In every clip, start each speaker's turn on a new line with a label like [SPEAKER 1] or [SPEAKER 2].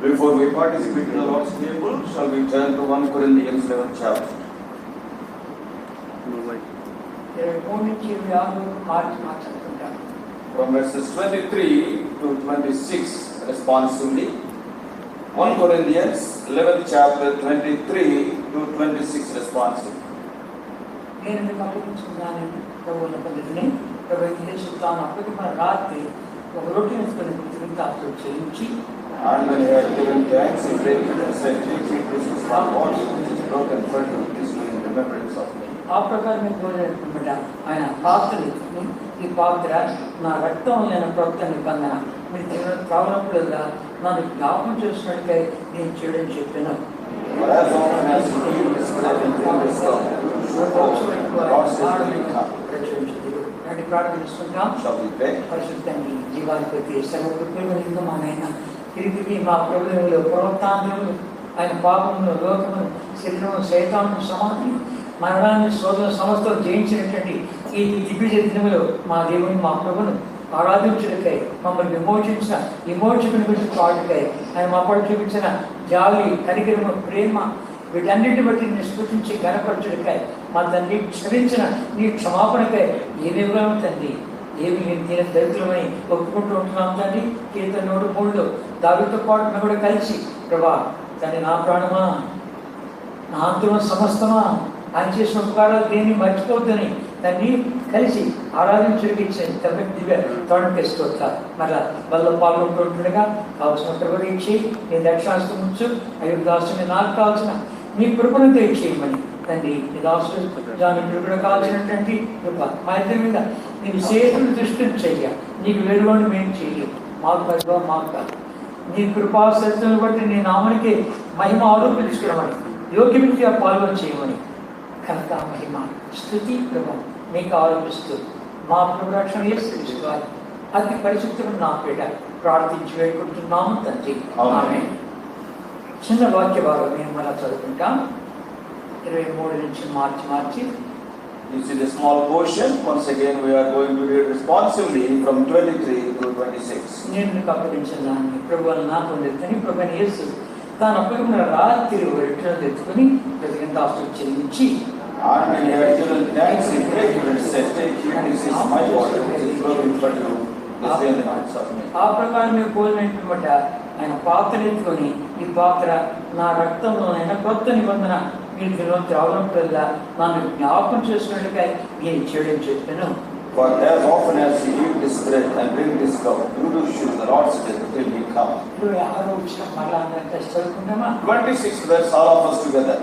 [SPEAKER 1] Before we participate in the Lord's table, shall we turn to 1 Corinthians 11th chapter? From verses 23 to 26 responsively. 1 Corinthians 11th chapter 23 to 26 responsively. And when he had given thanks, he broke it and said, "Take it, this is my body, which is broken for you. This do in remembrance of me."
[SPEAKER 2] ఆ ప్రకారమే ఆయన పాత్రలు ఈ పాత్ర నా రక్తం నేను కొత్త నిబంధన మీరు తినడం కావాలప్పుడల్లా నన్ను జ్ఞాపకం చేసినట్టుగా నేను చేయడం చెప్పాను. ప్రార్థిస్తున్నాం. పరిశుద్ధాన్ని జీవాధిపతి సర్వకృపమైన తిరిగి మా ప్రభుత్వంలో పునరుత్థానములు ఆయన పాపములు లోకములు శరీరము సైతాను సమాధి మరణాన్ని శోధన సమస్తం జయించినటువంటి ఈ దిగ్విజయ దినములో మా దేవుని మా ప్రభును ఆరాధించుటకై మమ్మల్ని విమోచకుని గురించి పాటుకై ఆయన మా పడు చూపించిన జాలి కనికరము ప్రేమ వీటన్నిటి బట్టి నిష్కృతించి గణపరచుడికై మా తండ్రి క్షమించిన నీ క్షమాపణకై ఏమేమో తండ్రి ఏమి నేను తీర దరిద్రమని ఒప్పుకుంటూ ఉంటున్నాం తండ్రి. కీర్తన 103లో దావీదుతో పాటు మేము కూడా కలిసి ప్రభా తండ్రి నా ప్రాణమా నా ఆత్మ సమస్తమా ఆయన చేసిన ఉపకారాలు దేన్ని మర్చిపోద్దని దాన్ని కలిసి ఆరాధించడానికి ఇచ్చాను. తప్ప దివ్య తోడకేసుకోవచ్చు మరలా వల్ల పాల్గొంటుండగా కావాల్సిన ప్రభుత్వం ఇచ్చి నీ దక్షిణాస్తం ఉంచు అయ్యో దాసుని నాకు కావాల్సిన నీ కృపను తెచ్చేయమని తండ్రి నీ దాసుడు దాని కృపణ కావాల్సినటువంటి కృప మా ఇద్దరి మీద నీ విశేషులు దృష్టిని చెయ్య నీకు వెలువని మేము చెయ్యము మాకు పరిభవ మాకు కాదు నీ కృపాశక్తులను బట్టి నీ నామానికి మహిమ ఆరోపించుకోవమని యోగ్యమిగా పాల్గొని చేయమని కనుక మహిమ స్తుతి ప్రభావం మీకు ఆరోపిస్తూ మా ప్రభు రక్షణ చేసుకోవాలి అతి పరిశుద్ధమైన నా పేట ప్రార్థించి వేడుకుంటున్నాము తండ్రి ఆమేన్. చిన్న వాక్య భాగం మేము మళ్ళా చదువుకుంటాం 23 నుంచి మార్చి.
[SPEAKER 1] This is a small portion. Once again we are going to read responsively from 23 to 26.
[SPEAKER 2] నేను అప్పగించిన దాన్ని ప్రభు నా పొందుతాను. ప్రభు యేసు తాను అప్పగిన రాత్రి రిటర్న్ తెచ్చుకొని ప్రతిగంట ఆస్తులు చెల్లించి
[SPEAKER 1] And when he had given thanks, he prayed and said, "Take it, this is my body, which is broken for you. This do in remembrance of me."
[SPEAKER 2] ఆ ప్రకారం పోలినటువంటి ఆయన పాత్ర ఎత్తుకొని ఈ పాత్ర నా రక్తంలో అయినా కొత్త నిబంధన మీరు తినడం త్రావడంపల్లా నన్ను జ్ఞాపకం చేసుకున్నట్టుగా నేను చేయడం చెప్పాను.
[SPEAKER 1] For as often as you eat this bread and drink this cup, you do show the Lord's death till he come. 26th verse, all of us together.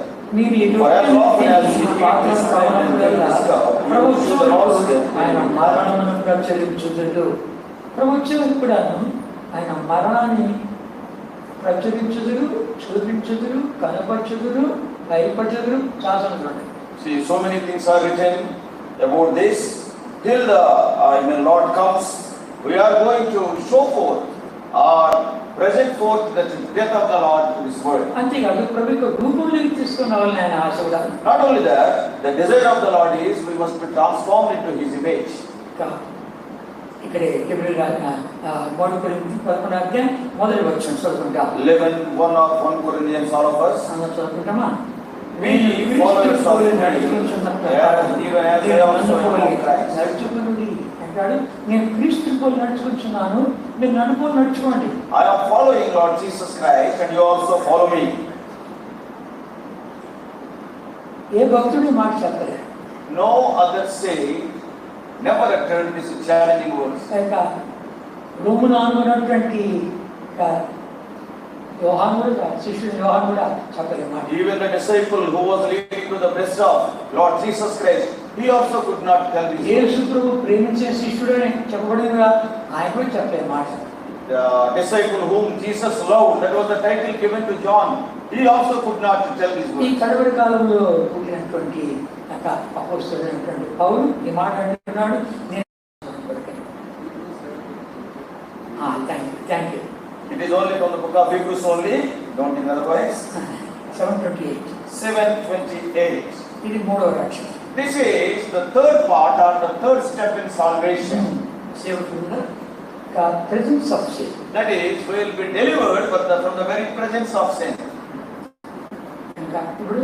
[SPEAKER 1] For as often as you eat this bread and drink this cup, you do show the Lord's death till he come.
[SPEAKER 2] ప్రభుత్వం కూడా ఆయన మరణాన్ని ప్రచురించుదురు, చూపించుదురు, కనపరచుదురు, బయలుపరచుదురు శాసనం.
[SPEAKER 1] See, so many things are written about this. Till the when Lord comes, we are going to show forth or present forth the death of the Lord to this world.
[SPEAKER 2] అంతేకాదు ప్రభుత్వ రూపంలోకి తీసుకున్న వాళ్ళని ఆయన ఆశ కూడా.
[SPEAKER 1] Not only that, the desire of the Lord is we must be transformed into His image.
[SPEAKER 2] ఇక్కడ Hebrew రాసిన 3 కొరింథీయులకు 11వ అధ్యాయం మొదటి వచనం చదువుకుంటాం.
[SPEAKER 1] 11:1 of 1 Corinthians, all of us.
[SPEAKER 2] చదువుకుంటామా?
[SPEAKER 1] We follow the
[SPEAKER 2] నడుచుకుని అంటాడు, నేను క్రీస్తు పోలి నడుచుకుంటున్నాను, మీరు నన్ను పోలి నడుచుకోండి.
[SPEAKER 1] I am following Lord Jesus Christ and you also follow me.
[SPEAKER 2] ఏ భక్తుడు మాట చెప్పలేదు.
[SPEAKER 1] No other saint never uttered this challenging words.
[SPEAKER 2] రోమును అనుకున్నటువంటి యోహాను కూడా శిష్యుడు యోహాను కూడా చెప్పలేదు.
[SPEAKER 1] Even the disciple who was leading to the breast of Lord Jesus Christ, he also could not tell this.
[SPEAKER 2] యేసు ప్రభు ప్రేమించే శిష్యుడని చెప్పబడినగా ఆయన కూడా చెప్పలేదు మాట.
[SPEAKER 1] The disciple whom Jesus loved, that was the title given to John, he also could not tell this word.
[SPEAKER 2] ఈ కడవరి కాలంలో పుట్టినటువంటి అపోస్తలుడైనటువంటి పౌలు ఈ మాట అంటున్నాడు. Thank you.
[SPEAKER 1] It is only from the book of Hebrews only, don't think otherwise.
[SPEAKER 2] 7:28.
[SPEAKER 1] 7:28.
[SPEAKER 2] ఇది 3వ రక్షణ.
[SPEAKER 1] This is the third part or the third step in salvation.
[SPEAKER 2] సేవకుడుగా presence of sin.
[SPEAKER 1] That is, we will be delivered from the very presence of sin.
[SPEAKER 2] ఇంకా ఇప్పుడు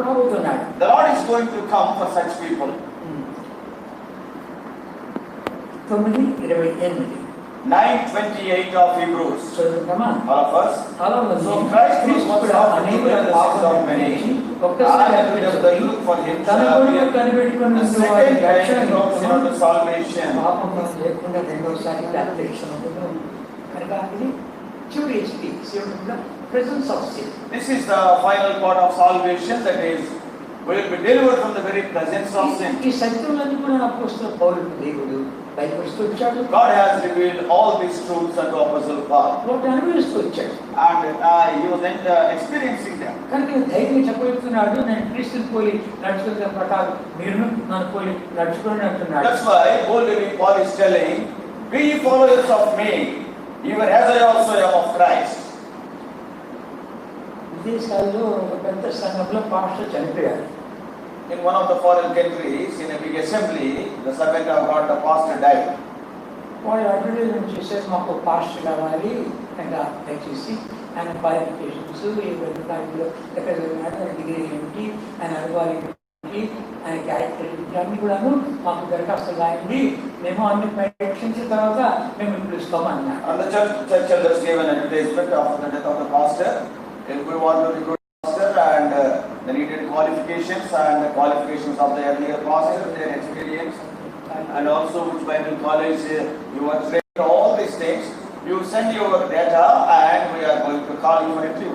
[SPEAKER 2] రాబోతున్నాడు.
[SPEAKER 1] The Lord is going to come for such people.
[SPEAKER 2] 9:28
[SPEAKER 1] 9:28 of Hebrews.
[SPEAKER 2] చదువుతామా?
[SPEAKER 1] All of us. So Christ was once offered to bear the sins of many, and the truth for him shall appear the second time from unto salvation.
[SPEAKER 2] పాపం లేకుండా రెండోసారి application ఉంటుంది కనుక ఇది చివరి HP సేవకుడుగా presence of sin.
[SPEAKER 1] This is the final part of salvation, that is, we will be delivered from the very presence of sin.
[SPEAKER 2] ఈ సత్యములన్నీ కూడా అపోస్తలుడు పౌలుకు దేవుడు బయటకు వచ్చాడు.
[SPEAKER 1] God has revealed all these truths unto Apostle Paul,
[SPEAKER 2] వాటిని అనుభవిస్తూ వచ్చాడు.
[SPEAKER 1] and he was then experiencing them.
[SPEAKER 2] కనుక ధైర్యం చెప్పగలుగుతున్నాడు, నేను క్రీస్తుని పోలి నడుచుకునే ప్రకారం మీరు నన్ను పోలి నడుచుకోండి అంటున్నాడు.
[SPEAKER 1] That's why boldly Paul is telling, be ye followers of me, even as I also am of Christ.
[SPEAKER 2] విదేశాల్లో ఒక పెద్ద సంఘంలో పాస్టర్ చనిపోయారు.
[SPEAKER 1] In one of the foreign countries, in a big assembly, the servant of God, the pastor died.
[SPEAKER 2] వాళ్ళు advertisement చేసేది మాకు pastor కావాలి ఇంకా దయచేసి ఆయన క్వాలిఫికేషన్స్ కాలేజీలో ఎక్కడ డిగ్రీ ఏంటి ఆయన అనుభవాలు ఏంటి ఆయన క్యారెక్టర్ ఇవన్నీ కూడాను మాకు దరఖాస్తు రాయండి, మేము అన్ని పరీక్షించిన తర్వాత మేము ఇప్పుడు ఇస్తామన్నారు.
[SPEAKER 1] And the church elders gave an advertisement after the death of the pastor. If we want to recruit pastor and the needed qualifications and the qualifications of the earlier pastor, their experience, and also which Bible college you are trained, all these things, you send your data and we are going to call you for interview.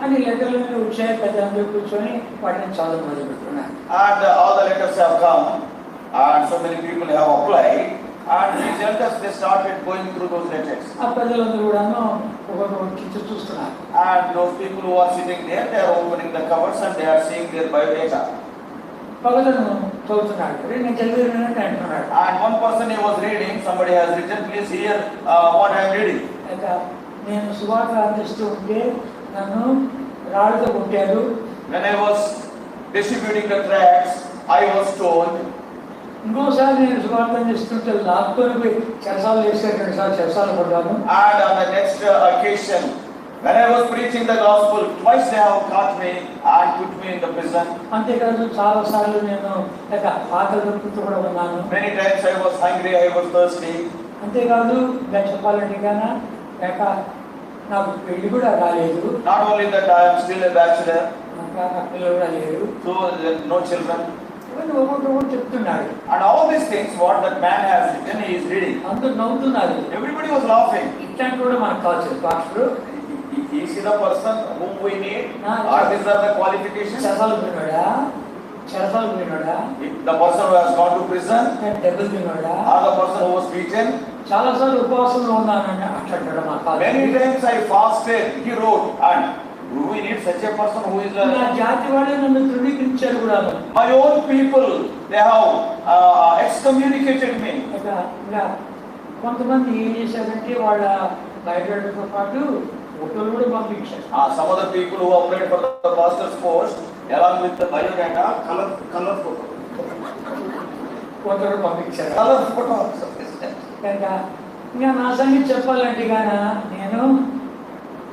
[SPEAKER 2] అని లెటర్లు వచ్చాయి, పెద్ద కూర్చొని వాటిని చదువు మొదలు పెట్టుకున్నారు.
[SPEAKER 1] And all the letters have come and so many people have applied, and these elders, they started going through those letters.
[SPEAKER 2] ఆ పెద్దలందరూ కూడాను ఒక్కొక్క చూస్తున్నారు.
[SPEAKER 1] And those people who are sitting there, they are opening the covers and they are seeing their biodata.
[SPEAKER 2] పగలను చదువుతున్నాడు, నేను చదివాను అంటున్నాడు.
[SPEAKER 1] And one person he was reading, somebody has written, please hear what I am reading.
[SPEAKER 2] నేను సువార్త అందిస్తూ ఉంటే నన్ను రాళ్ళతో కొట్టారు.
[SPEAKER 1] When I was distributing the tracts, I was told.
[SPEAKER 2] ఇంకోసారి నేను సువార్త అందిస్తుంటే లాక్కొని పోయి చెరసాలు వేసారు, 2 సార్లు చెరసాలు పడ్డాను.
[SPEAKER 1] And on the next occasion, when I was preaching the gospel, twice they have caught me and put me in the prison.
[SPEAKER 2] అంతేకాదు చాలా సార్లు నేను ఆకలి దొరుకుతూ కూడా ఉన్నాను.
[SPEAKER 1] Many times I was hungry, I was thirsty.
[SPEAKER 2] అంతేకాదు నేను చెప్పాలంటే కానీ నాకు పెళ్లి కూడా రాలేదు.
[SPEAKER 1] Not only that, I am still a bachelor.
[SPEAKER 2] నాకు పిల్లలు కూడా లేరు.
[SPEAKER 1] So no children.
[SPEAKER 2] ఇవన్నీ ఒక్కొక్కరు చెప్తున్నాడు.
[SPEAKER 1] And all these things, what that man has written, he is reading.
[SPEAKER 2] అందరూ నవ్వుతున్నారు.
[SPEAKER 1] Everybody was laughing.
[SPEAKER 2] ఇట్లాంటి కూడా మనకు కావచ్చు pastor.
[SPEAKER 1] Is he the person whom we need? Or these are the qualifications?
[SPEAKER 2] చెరసాలు పోయినాడా?
[SPEAKER 1] The person who has gone to prison?
[SPEAKER 2] దెబ్బలు తిన్నాడా?
[SPEAKER 1] Or the person who was beaten?
[SPEAKER 2] చాలా సార్లు ఉపవాసంలో ఉన్నానని అట్లాంటాడు మా కాదు.
[SPEAKER 1] Many times I fasted, he wrote, and do we need such a person who is
[SPEAKER 2] నా జాతి వాళ్ళే నన్ను ధృవీకరించారు కూడా.
[SPEAKER 1] my own people, they have excommunicated me.
[SPEAKER 2] ఇలా కొంతమంది ఏం చేశారంటే వాళ్ళ బయోడేటాతో పాటు ఫోటోలు కూడా పంపించారు.
[SPEAKER 1] Some of the people who applied for the pastor's post, along with the biodata, color photo.
[SPEAKER 2] ఫోటోలు పంపించారు.
[SPEAKER 1] Color photo.
[SPEAKER 2] కనుక ఇంకా నా సంగతి చెప్పాలంటే కానీ నేను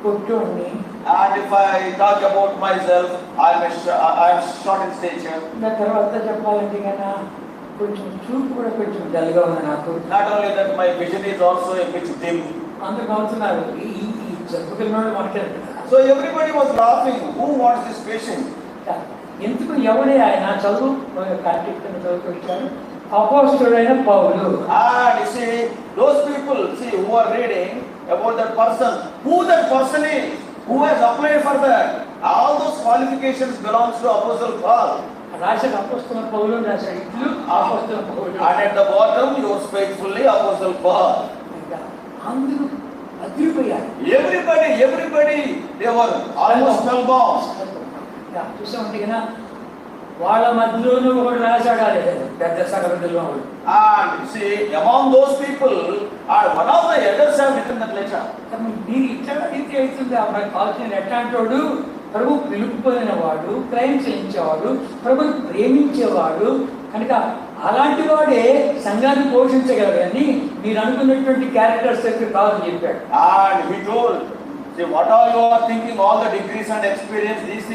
[SPEAKER 2] కొట్టుని.
[SPEAKER 1] And if I talk about myself, I am short in stature.
[SPEAKER 2] నా తర్వాత చెప్పాలంటే కానీ కొంచెం చూపు కూడా కొంచెం డల్గా ఉంది నాకు.
[SPEAKER 1] Not only that, my vision is also a bit dim.
[SPEAKER 2] అందరూ అవుతున్నారు ఈ జబ్బుకున్నాడు మాట్లాడుతున్నారు.
[SPEAKER 1] So everybody was laughing. Who wants this patient?
[SPEAKER 2] ఎందుకు ఎవడే ఆయన చదువు కార్తీక్ చదువుకొచ్చారు అపోస్తలుడైన పౌలు.
[SPEAKER 1] And you see, those people, who are reading about that person, who that person is, who has applied for that, all those qualifications belongs to Apostle Paul.
[SPEAKER 2] రాశాడు అపోస్తలుడైన పౌలు రాశాడు, ఇట్లు అపోస్తలుడైన పౌలు.
[SPEAKER 1] And at the bottom, yours faithfully, Apostle Paul.
[SPEAKER 2] అందరూ అదిరిపోయారు.
[SPEAKER 1] Everybody, they were almost spellbound.
[SPEAKER 2] చూసామంటే కదా వాళ్ళ మధ్యలోనూ ఒకటి రాశాడు పెద్ద సగటులో.
[SPEAKER 1] And see, among those people, one of the elders have written that letter.
[SPEAKER 2] మీరు ఇట్లా ఇది అవుతుంది అమ్మాయి కాల్చిన ఎట్లాంటోడు ప్రభు పిలుపుపోయిన వాడు, క్రయం చెల్లించేవాడు, ప్రభుని ప్రేమించేవాడు కనుక అలాంటి వాడే సంఘాన్ని పోషించగలరు అని మీరు అనుకున్నటువంటి క్యారెక్టర్స్ దగ్గర కాదు చెప్పాడు.
[SPEAKER 1] And he told, see, what all you are thinking, all the degrees and experience, these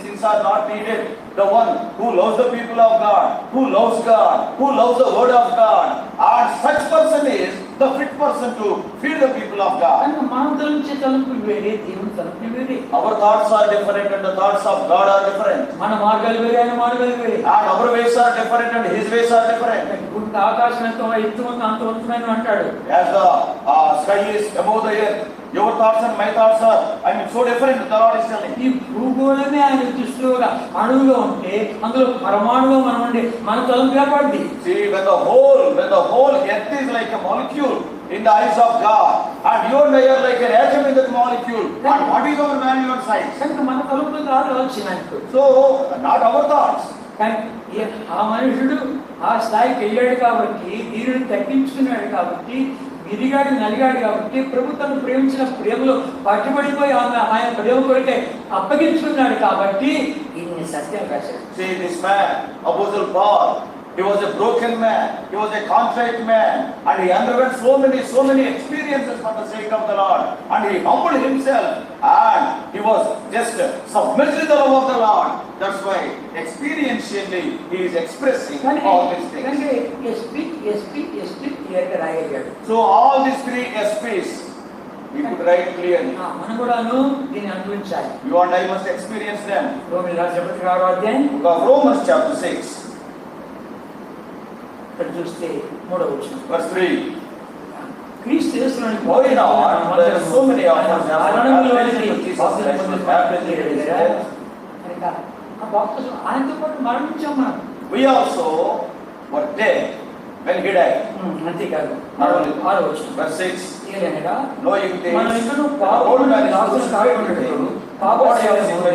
[SPEAKER 1] things are not needed. The one who loves the people of God, who loves God, who loves the word of God, and such person is the fit person to feed the people of God.
[SPEAKER 2] కనుక మనం తలంచే తలంపులు వేరే, దేవుని తలంపులు వేరే.
[SPEAKER 1] Our thoughts are different and the thoughts of God are different.
[SPEAKER 2] మన మార్గాలు వేరే, ఆయన మార్గాలు వేరే.
[SPEAKER 1] And our ways are different and his ways are different.
[SPEAKER 2] గుంట ఆకాశం ఎంత ఎత్తు ఉంది అంత ఉంచుమైన అంటాడు.
[SPEAKER 1] As the sky is above the earth, your thoughts and my thoughts are, so different. The Lord is telling.
[SPEAKER 2] ఈ భూగోళమే ఆయన దృష్టిలో అణువులో ఉంటే అందులో పరమాణులో మనం ఉండే మన తలంపు ఏర్పడింది.
[SPEAKER 1] See, when the whole earth is like a molecule in the eyes of God, and you and I are like an atom in that molecule, and what is our value and size?
[SPEAKER 2] కనుక మన తలంపులు కాదు ఆలోచన.
[SPEAKER 1] So, not our thoughts.
[SPEAKER 2] కానీ ఆ మనుషుడు ఆ స్థాయికి వెళ్ళాడు కాబట్టి, దీనిని తగ్గించుకున్నాడు కాబట్టి, ఎదిగాడు నలిగాడు కాబట్టి, ప్రభుత్వం ప్రేమించిన ప్రేమలో పట్టుబడిపోయి ఆయన ప్రేమ కొరికే అప్పగించుకున్నాడు కాబట్టి ఇన్ని సత్యం రాశాడు.
[SPEAKER 1] See, this man, Apostle Paul, he was a broken man, he was a contrite man, and he underwent so many experiences for the sake of the Lord, and he humbled himself, and he was just submerged in the love of the Lord. That's why experientially he is expressing all these things. So all these three SPs we could write clearly.
[SPEAKER 2] మనం కూడాను దీన్ని అనుభవించాలి.
[SPEAKER 1] You and I must experience them.
[SPEAKER 2] రోమీయుల రాసిన పత్రిక 6వ అధ్యాయం
[SPEAKER 1] Romans chapter 6
[SPEAKER 2] చూస్తే 3వ వచనం
[SPEAKER 1] verse 3.
[SPEAKER 2] క్రీస్తు యేసులోని
[SPEAKER 1] Why not? There are so many of us
[SPEAKER 2] ఆయనతో పాటు మరణించాం మనం.
[SPEAKER 1] We also were dead when he died.
[SPEAKER 2] అంతేకాదు
[SPEAKER 1] 6వ వచనం verse 6.
[SPEAKER 2] ఏలనగా
[SPEAKER 1] Knowing this,
[SPEAKER 2] మనం ఇంకనూ
[SPEAKER 1] old man is
[SPEAKER 2] పాపం కాయబడ్డాడు, పాపం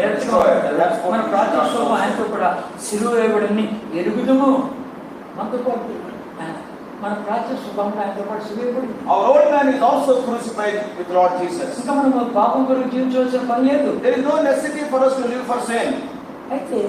[SPEAKER 2] నేర్చుకోవాలి. మన ప్రార్థన ఆయనతో కూడా సిలువ వేయబడని ఎరుగుదము. మనతో పాటు మన ప్రార్థన స్వభావం ఆయనతో పాటు సిలువ వేయబడింది.
[SPEAKER 1] our old man is also crucified with Lord Jesus.
[SPEAKER 2] ఇంకా మనం పాపం కొరకు జీవించవలసిన పని లేదు.
[SPEAKER 1] There is no necessity for us to live for sin.
[SPEAKER 2] అయితే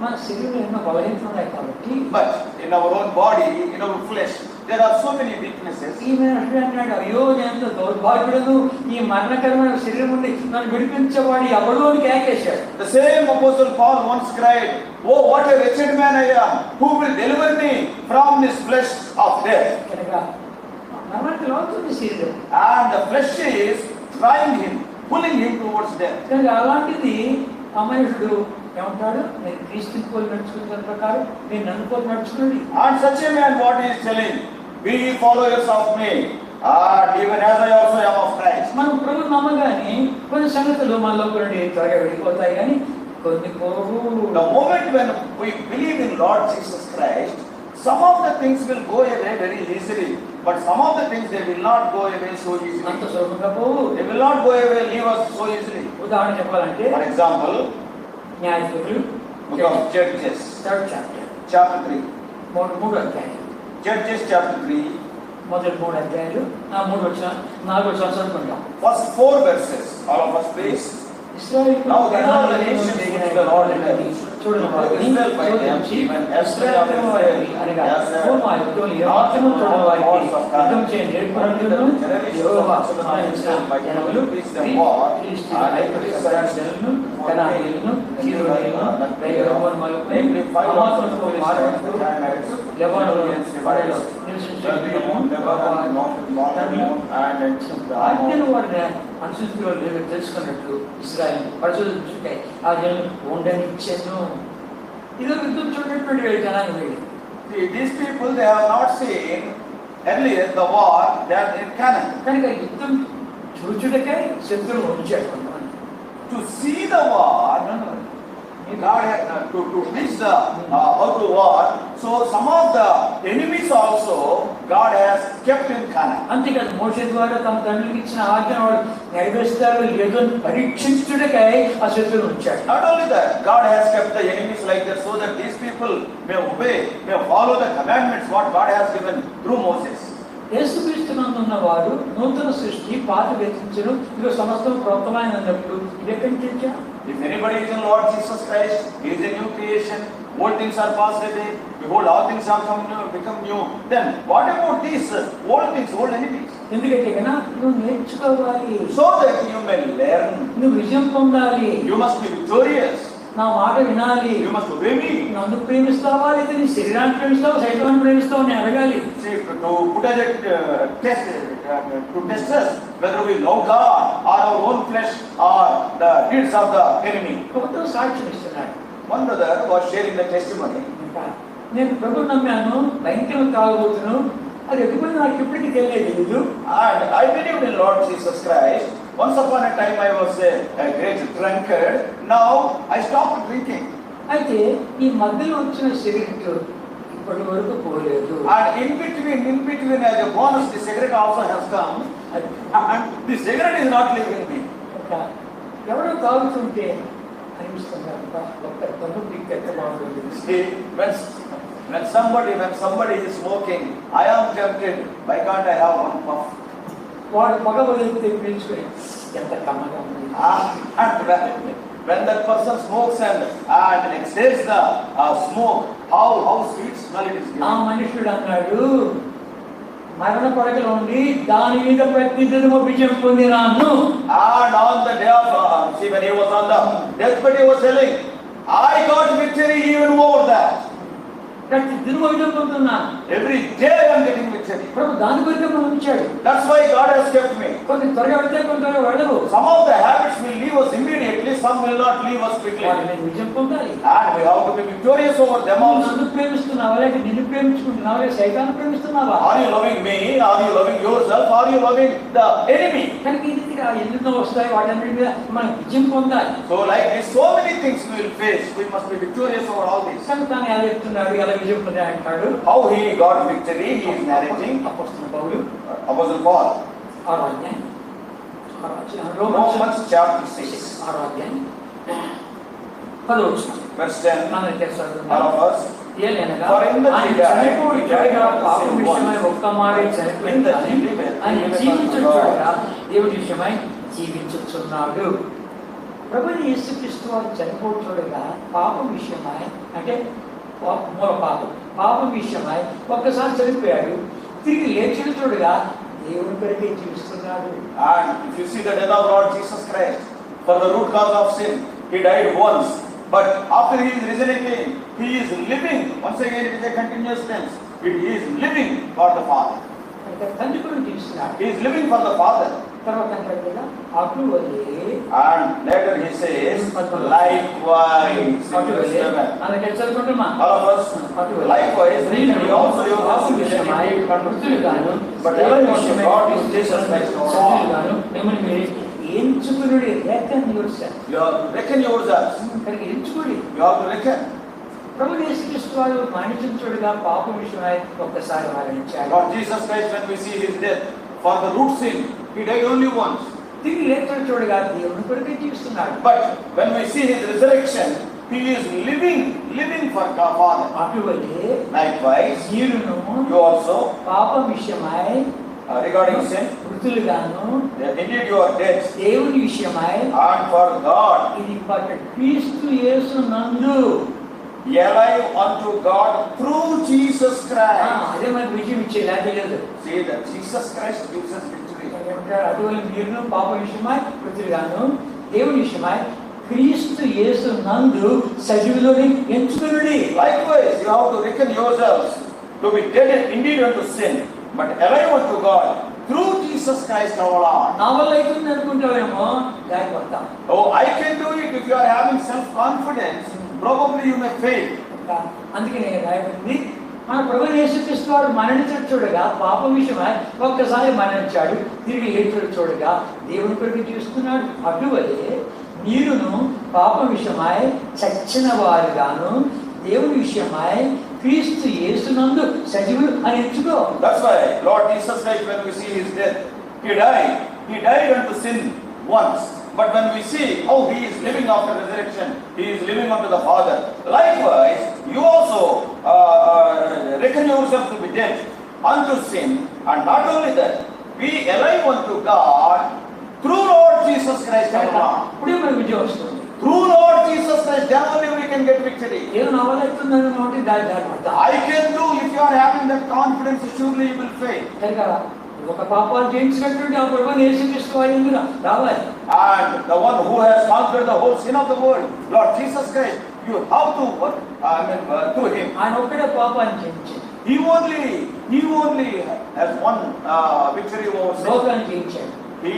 [SPEAKER 2] మన శరీరంలో ఎన్నో బలహీనతలు ఉన్నాయి కాబట్టి,
[SPEAKER 1] But in our own body, in our flesh, there are so many weaknesses.
[SPEAKER 2] ఈమె అంటున్నాడు, అయ్యో నేను దౌర్భాగ్యుడను, ఈ మరణకరమైన శరీరం నుండి నన్ను విడిపించేవాడు ఎవడు అని కేకేశాడు.
[SPEAKER 1] The same Apostle Paul once cried, "Oh, what a wretched man I am! Who will deliver me from this flesh of death?"
[SPEAKER 2] కనుక మరణానికి లోతుంది శరీరం.
[SPEAKER 1] And the flesh is trying him, pulling him towards death.
[SPEAKER 2] కనుక అలాంటిది ఆ మనుషుడు ఏమంటాడు, నేను క్రీస్తుని పోలి నడుచుకున్న ప్రకారం నేను నన్ను పోలి నడుచుకున్నాడు.
[SPEAKER 1] And such a man, what he is telling, be ye followers of me, and even as I also am of Christ.
[SPEAKER 2] మనం ప్రభు నమ్మగానే కొన్ని సంగతులు మనలో కొన్ని త్వరగా వెళ్ళిపోతాయి, కానీ కొన్ని పోవు.
[SPEAKER 1] The moment when we believe in Lord Jesus Christ, some of the things will go away very easily, but some of the things they will not go away so easily.
[SPEAKER 2] అంత సులభంగా పోవు.
[SPEAKER 1] They will not go away, leave us so easily.
[SPEAKER 2] ఉదాహరణ చెప్పాలంటే
[SPEAKER 1] For example,
[SPEAKER 2] న్యాయాధిపతులు
[SPEAKER 1] book of Judges,
[SPEAKER 2] 3rd chapter,
[SPEAKER 1] chapter 3.
[SPEAKER 2] 3 అధ్యాయం,
[SPEAKER 1] Judges chapter 3,
[SPEAKER 2] మొదటి 3 అధ్యాయాలు 3 వచ్చిన 4 వచ్చిన చదువుకుంటాం.
[SPEAKER 1] first 4 verses. All of us please.
[SPEAKER 2] ఇశ్రాయేలు
[SPEAKER 1] Now these are the nations which the Lord inherits.
[SPEAKER 2] చూడండి,
[SPEAKER 1] Israel by them, even Israel of Israel,
[SPEAKER 2] అనగా
[SPEAKER 1] as a
[SPEAKER 2] పూర్వ ఐగుప్తులో ఏమాత్రము చూడని వారికి యుద్ధం చేయని నేర్పరులను యెహోవా ఇశ్రాయేలు జనములు ఫిలిష్తీయుల ఐగుప్తు కనానీయులను కీరులను రేగరమోనులను హమాతులతో మాట్లాడుతూ లెబానోను పడలో ఆజ్ఞను వారిని అనుసృతిలో తెలుసుకున్నట్లు ఇశ్రాయేలు పరిశోధించుంటే ఆ జనులు ఉండనిచ్చెను. ఇదో యుద్ధం చూడేటువంటి జనాన్ని వెళ్ళి
[SPEAKER 1] these people, they have not seen earlier the war that in Canaan.
[SPEAKER 2] కనుక యుద్ధం చూచుటకే శత్రువులు ఉంచాడు కొంతమంది.
[SPEAKER 1] To see the war, God had to teach the how to war. So some of the enemies also God has kept in Canaan.
[SPEAKER 2] అంతేకాదు మోషే ద్వారా తమ తండ్రికి ఇచ్చిన ఆజ్ఞను వాడు నెరవేరుస్తారో లేదో పరీక్షించుటకై ఆ శత్రువులు ఉంచాడు.
[SPEAKER 1] Not only that, God has kept the enemies like that so that these people may obey, may follow the commandments what God has given through Moses.
[SPEAKER 2] యేసుక్రీస్తునందున్న వారు నూతన సృష్టి, పాత వ్యతించను, ఇదిగో సమస్తం క్రొత్తమైనప్పుడు ఇది ఎక్కడి నుంచి తెచ్చా?
[SPEAKER 1] If anybody is in Lord Jesus Christ, he is a new creation. Old things are passed away. Behold, all things are become new. Then what about these old things, old enemies?
[SPEAKER 2] ఎందుకంటే కన్నా నువ్వు నేర్చుకోవాలి,
[SPEAKER 1] So that you may learn.
[SPEAKER 2] నువ్వు విజయం పొందాలి,
[SPEAKER 1] You must be victorious.
[SPEAKER 2] నా మాట వినాలి,
[SPEAKER 1] You must obey me.
[SPEAKER 2] నన్ను ప్రేమిస్తావా లేదా నీ శరీరాన్ని ప్రేమిస్తావా సైతాన్ని ప్రేమిస్తావా అని అడగాలి.
[SPEAKER 1] See, to put as a test, to test us whether we love God or our own flesh or the deeds of the enemy.
[SPEAKER 2] ఒకతో సాక్ష్యం ఇస్తున్నాడు.
[SPEAKER 1] One brother was sharing the testimony.
[SPEAKER 2] నేను ప్రభు నమ్మాను, భయంకరం తాగబోతును, అది ఎప్పుడు నాకు ఇప్పటికీ తెలియదు.
[SPEAKER 1] And I believed in Lord Jesus Christ. Once upon a time I was a great drunkard. Now I stopped drinking.
[SPEAKER 2] అయితే ఈ మధ్యలో వచ్చిన సిగరెట్ ఇప్పటి వరకు పోలేదు.
[SPEAKER 1] And in between as a bonus, the cigarette also has come. And the cigarette is not leaving me.
[SPEAKER 2] ఎవరో తాగుతుంటే అనిపిస్తున్నారు ఒక్క తను పిక్కెత్త బాగుంటుంది.
[SPEAKER 1] See, when somebody is smoking, I am tempted. Why can't I have one puff?
[SPEAKER 2] వాడు మగ వదిలితే పీల్చుకుని ఎంత కమ్మగా ఉంది.
[SPEAKER 1] And when that person smokes and exhales the smoke, how sweet smell it is
[SPEAKER 2] ఆ
[SPEAKER 1] giving.
[SPEAKER 2] మనుషుడు అన్నాడు, మరణ పడకలో ఉండి దాని మీద ప్రతి దినము విజయం పొందినాను.
[SPEAKER 1] And on the day of when he was on the deathbed, he was telling, I got victory even over that.
[SPEAKER 2] ప్రతి దినము విజయం పొందుతున్నాను.
[SPEAKER 1] Every day I am getting victory.
[SPEAKER 2] ప్రభు దాని గురించి మనం ఉంచాడు.
[SPEAKER 1] That's why God has kept me.
[SPEAKER 2] కొన్ని త్వరగా వెళ్తే కొన్ని త్వరగా వెళ్ళవు.
[SPEAKER 1] Some of the habits will leave us immediately, some will not leave us quickly.
[SPEAKER 2] వాటి మీద విజయం పొందాలి.
[SPEAKER 1] And we have to be victorious over them
[SPEAKER 2] నువ్వు
[SPEAKER 1] also.
[SPEAKER 2] నన్ను ప్రేమిస్తున్నావా లేక నిన్ను ప్రేమించుకుంటున్నావా లేక సైతాన్ని ప్రేమిస్తున్నావా?
[SPEAKER 1] Are you loving me? Are you loving yourself? Are you loving the enemy?
[SPEAKER 2] కనుక ఈ రీతిగా ఎన్నో వస్తాయి, వాటన్నిటి మీద మనం విజయం పొందాలి.
[SPEAKER 1] So like this, so many things we will face. We must be victorious over all these.
[SPEAKER 2] కనుక తాను ఎలా చెప్తున్నాడు, ఎలా విజయం పొందాడు అంటాడు.
[SPEAKER 1] How he got victory, he is narrating.
[SPEAKER 2] అపోస్తలుడు Paul
[SPEAKER 1] Apostle Paul.
[SPEAKER 2] 6వ అధ్యాయం,
[SPEAKER 1] Romans chapter 6,
[SPEAKER 2] 6వ అధ్యాయం 10వ వచనం.
[SPEAKER 1] verse 10.
[SPEAKER 2] మనం తెలుసు.
[SPEAKER 1] All of us.
[SPEAKER 2] ఏలనగా
[SPEAKER 1] For in the
[SPEAKER 2] ఆయన
[SPEAKER 1] day
[SPEAKER 2] చనిపోడు చూడగా పాపం విషయమై ఒక్క మారే చనిపోయింది కానీ ఆయన జీవించుచుండగా దేవుడి విషయమై జీవించుచున్నాడు. ప్రభుని యేసుక్రీస్తు వారు చనిపోడు చూడగా పాపం విషయమై అంటే మూల పాపం విషయమై ఒక్కసారి చనిపోయాడు, తిరిగి లేచిన చూడగా దేవుని కొరకే జీవిస్తున్నాడు.
[SPEAKER 1] And if you see the death of Lord Jesus Christ, for the root cause of sin, he died once. But after he is risen again, he is living. Once again, it is a continuous tense. He is living for the Father.
[SPEAKER 2] తండ్రి కొరకు జీవిస్తున్నాడు.
[SPEAKER 1] He is living for the Father.
[SPEAKER 2] తర్వాత అంటాడు అటు వలే,
[SPEAKER 1] And later he says, likewise.
[SPEAKER 2] అలాగే చదువుకుంటున్నా.
[SPEAKER 1] All of us, likewise, we also you
[SPEAKER 2] పాపం విషయమై మృతులుగాను
[SPEAKER 1] but ever God is Jesus Christ.
[SPEAKER 2] మిమ్మల్ని మీరు ఎంచుకునుడి. Reckon yourself.
[SPEAKER 1] You have to reckon yourselves.
[SPEAKER 2] కనుక ఎంచుకోండి.
[SPEAKER 1] You have to reckon.
[SPEAKER 2] ప్రభు యేసుక్రీస్తు వారు మరణించుడుగా పాపం విషయమై ఒక్కసారి మరణించాడు.
[SPEAKER 1] Lord Jesus Christ, when we see his death for the root sin, he died only once.
[SPEAKER 2] తిరిగి లేచిన చూడగా దేవుని కొరకే జీవిస్తున్నాడు.
[SPEAKER 1] But when we see his resurrection, he is living for God Father.
[SPEAKER 2] అటువలే
[SPEAKER 1] Likewise,
[SPEAKER 2] మీరును
[SPEAKER 1] you also,
[SPEAKER 2] పాపం విషయమై
[SPEAKER 1] regarding sin,
[SPEAKER 2] మృతులుగాను
[SPEAKER 1] indeed you are dead,
[SPEAKER 2] దేవుని విషయమై
[SPEAKER 1] and for God,
[SPEAKER 2] ఇది క్రీస్తు యేసు నందు
[SPEAKER 1] alive unto God through Jesus Christ.
[SPEAKER 2] అదే మనకు విజయం ఇచ్చేలా తెలియదు.
[SPEAKER 1] See that Jesus Christ gives us victory.
[SPEAKER 2] అటువల్ల మీరును పాప విషయమై మృతులుగాను దేవుని విషయమై క్రీస్తు యేసు నందు సజీవులని ఎంచుకునుడి.
[SPEAKER 1] Likewise, you have to reckon yourselves to be dead indeed unto sin, but alive unto God through Jesus Christ our Lord.
[SPEAKER 2] నా వల్ల అవుతుంది అనుకుంటావేమో, జాగ్రత్త.
[SPEAKER 1] Oh, I can do it. If you are having self-confidence, probably you may fail.
[SPEAKER 2] అందుకే నేను రాయబడింది, మన ప్రభు యేసుక్రీస్తు వారు మరణించడం చూడగా పాపం విషయమై ఒక్కసారి మరణించాడు, తిరిగి లేచడం చూడగా దేవుని కొరకు జీవిస్తున్నాడు. అటువలే మీరును పాపం విషయమై చచ్చిన వారుగాను దేవుని విషయమై క్రీస్తు యేసునందు సజీవులు అని ఎంచుకో.
[SPEAKER 1] That's why Lord Jesus Christ, when we see his death, he died unto sin once. But when we see how he is living after resurrection, he is living unto the Father. Likewise, you also reckon yourself to be dead unto sin, and not only that, be alive unto God through Lord Jesus Christ our Lord.
[SPEAKER 2] ఇప్పుడే మనకు విజయం వస్తుంది.
[SPEAKER 1] Through Lord Jesus Christ, then only we can get victory.
[SPEAKER 2] దేవుని అవలెత్తుందని నోటి దారి పడతాం.
[SPEAKER 1] I can do, if you are having that confidence, surely you will fail.
[SPEAKER 2] కనుక ఒక పాపాలు జయించినటువంటి ఆ ప్రభువుని యేసుక్రీస్తు వారి యందు రావాలి.
[SPEAKER 1] And the one who has conquered the whole sin of the world, Lord Jesus Christ, you have to work, through him.
[SPEAKER 2] ఆయన ఒక్కడే పాపాన్ని జయించాడు.
[SPEAKER 1] He only has one victory over sin.
[SPEAKER 2] లోకాన్ని జయించాడు.
[SPEAKER 1] He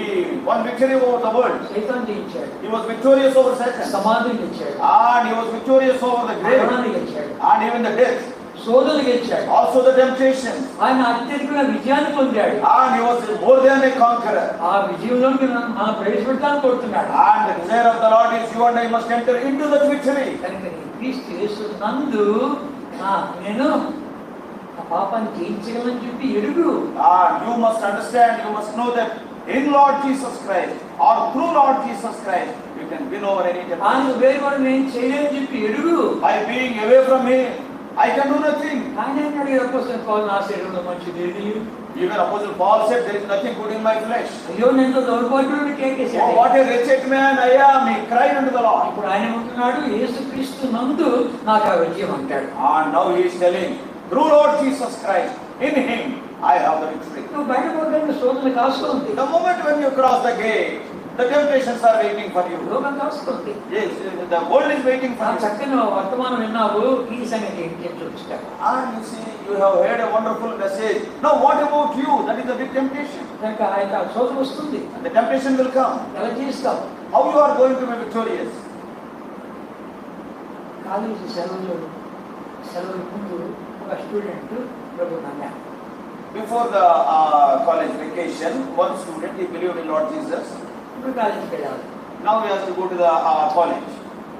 [SPEAKER 1] won victory over the world.
[SPEAKER 2] సైతాన్ని జయించాడు.
[SPEAKER 1] He was victorious over Satan.
[SPEAKER 2] సమాధిని గెలిచాడు.
[SPEAKER 1] And he was victorious over the grave.
[SPEAKER 2] మరణాన్ని గెలిచాడు.
[SPEAKER 1] And even the death.
[SPEAKER 2] శోధనలు గెలిచాడు.
[SPEAKER 1] Also the temptations.
[SPEAKER 2] ఆయన అత్యధికమైన విజయాన్ని పొందాడు.
[SPEAKER 1] And he was more than a conqueror.
[SPEAKER 2] ఆ విజయంలోకి మనం ప్రవేశపెట్టాలని కోరుతున్నాడు.
[SPEAKER 1] And the desire of the Lord is you and I must enter into that victory.
[SPEAKER 2] కనుక క్రీస్తు యేసు నందు నేను ఆ పాపాన్ని జయించగలని చెప్పి ఎరుగు.
[SPEAKER 1] And you must understand, you must know that in Lord Jesus Christ or through Lord Jesus Christ, you can win over any temptation.
[SPEAKER 2] ఆయన వేరు నేను చేయలేని చెప్పి ఎరుగు.
[SPEAKER 1] By being away from him, I can do nothing.
[SPEAKER 2] ఆయన అన్నాడు అపోస్తలుడు పౌలు, నా శరీరంలో మంచిది ఏది?
[SPEAKER 1] Even Apostle Paul said, there is nothing good in my flesh.
[SPEAKER 2] అయ్యో నేను దౌర్భాగ్యుడిని కేకేశాడు.
[SPEAKER 1] Oh, what a wretched man I am, he cried unto the Lord.
[SPEAKER 2] ఇప్పుడు ఆయన అంటున్నాడు యేసుక్రీస్తు నందు నాకు ఆ విజయం అంటాడు.
[SPEAKER 1] And now he is telling, through Lord Jesus Christ, in him I have the victory.
[SPEAKER 2] నువ్వు బయటపడడానికి శోధన కాస్తుంది.
[SPEAKER 1] The moment when you cross the gate, the temptations are waiting for you.
[SPEAKER 2] లోకం కాస్తుంది.
[SPEAKER 1] Yes, the world is waiting for
[SPEAKER 2] ఆ
[SPEAKER 1] you.
[SPEAKER 2] చక్కని వర్తమానం విన్నావు, ఈ సంగతి ఏంటి అని చూపిస్తాడు.
[SPEAKER 1] And you see, you have heard a wonderful message. Now what about you? That is the big temptation.
[SPEAKER 2] కనుక ఆ యొక్క శోధన వస్తుంది.
[SPEAKER 1] And the temptation will come.
[SPEAKER 2] ఎలా చేస్తావు?
[SPEAKER 1] How you are going to be victorious?
[SPEAKER 2] College సెలవుల ముందు ఒక స్టూడెంట్ ప్రభు నమ్మాడు.
[SPEAKER 1] Before the college vacation, one student, he believed in Lord Jesus.
[SPEAKER 2] ఇప్పుడు కాలేజీకి వెళ్ళాలి.
[SPEAKER 1] Now he has to go to the college.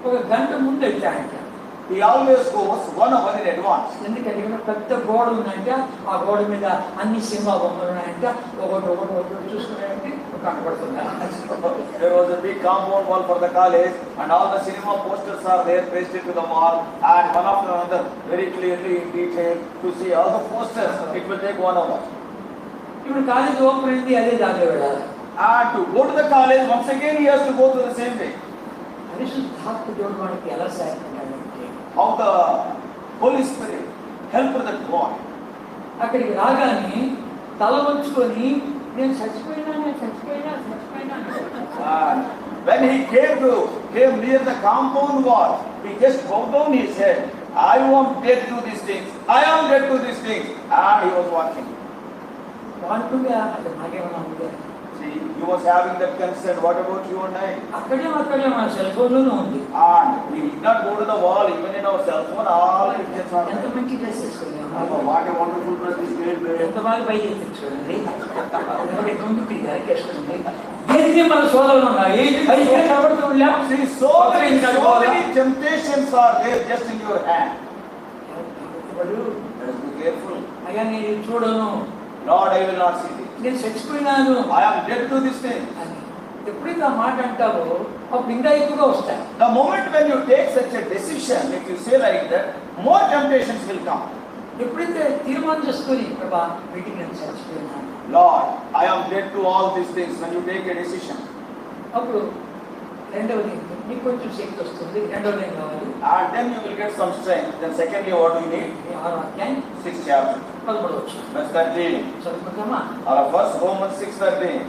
[SPEAKER 2] ఒక గంట ముందు వెళ్ళాడంట.
[SPEAKER 1] He always goes 1 hour in advance.
[SPEAKER 2] ఎందుకంటే ఇక్కడ పెద్ద గోడ ఉందంట, ఆ గోడ మీద అన్ని సినిమా బొమ్మలు ఉన్నాయంట, ఒకటి చూసుకున్నాయంటే కనపడుతున్నాయి.
[SPEAKER 1] There was a big compound wall for the college and all the cinema posters are there pasted to the wall and one after another very clearly in detail to see all the posters. It will take 1 hour.
[SPEAKER 2] ఇప్పుడు college open అయింది, అదే దాంట్లో వెళ్ళాలి.
[SPEAKER 1] And to go to the college, once again he has to go to the same way.
[SPEAKER 2] పరిశుద్ధాత్మ దేవుడు మనకి ఎలా సహాయపడ్డాడంటే,
[SPEAKER 1] How the Holy Spirit helped that boy.
[SPEAKER 2] అక్కడికి రాగానే తల వంచుకొని నేను చచ్చిపోయినా.
[SPEAKER 1] And when he came near the compound wall, he just bowed down his head. I am dead to these things. I am dead to these things. And he was walking.
[SPEAKER 2] వాడుతుందా అది నాకేమన్నా ఉంది.
[SPEAKER 1] See, he was having that concern. What about you and I?
[SPEAKER 2] అక్కడే మన cell ఫోన్లోనే ఉంది.
[SPEAKER 1] And we did not go to the wall, even in our cell phone, all pictures are
[SPEAKER 2] ఎంత
[SPEAKER 1] there.
[SPEAKER 2] మంచి dress వేసుకున్నాము,
[SPEAKER 1] Oh, what a wonderful dress is made there.
[SPEAKER 2] ఎంత బాగా బయట తెచ్చుకోండి, ముందుకు వేసుకుంది. ఏది మన సోదరులు ఉన్నాయి, అది కనబడుతుందా?
[SPEAKER 1] See, so many temptations are there just in your hand. Let us be careful.
[SPEAKER 2] అయ్యా నేను ఇది చూడను,
[SPEAKER 1] Lord, I will not see this.
[SPEAKER 2] నేను చచ్చిపోయినాను
[SPEAKER 1] I am dead to this thing.
[SPEAKER 2] అని ఎప్పుడైతే ఆ మాట అంటావో అప్పుడు ఇంకా ఎక్కువగా వస్తాయి.
[SPEAKER 1] The moment when you take such a decision, if you say like that, more temptations will come.
[SPEAKER 2] ఎప్పుడైతే తీర్మానం చేసుకొని ప్రభా వీటికి నేను చచ్చిపోయినాను,
[SPEAKER 1] Lord, I am dead to all these things. When you take a decision,
[SPEAKER 2] అప్పుడు రెండవది నీకు కొంచెం శక్తి వస్తుంది. రెండవది ఏం కావాలి?
[SPEAKER 1] and then you will get some strength. Then secondly, what do you need?
[SPEAKER 2] 6వ అధ్యాయం
[SPEAKER 1] 6th chapter,
[SPEAKER 2] 13వ వచనం
[SPEAKER 1] verse 13.
[SPEAKER 2] చదువుకుందామా?
[SPEAKER 1] First Romans 6:13.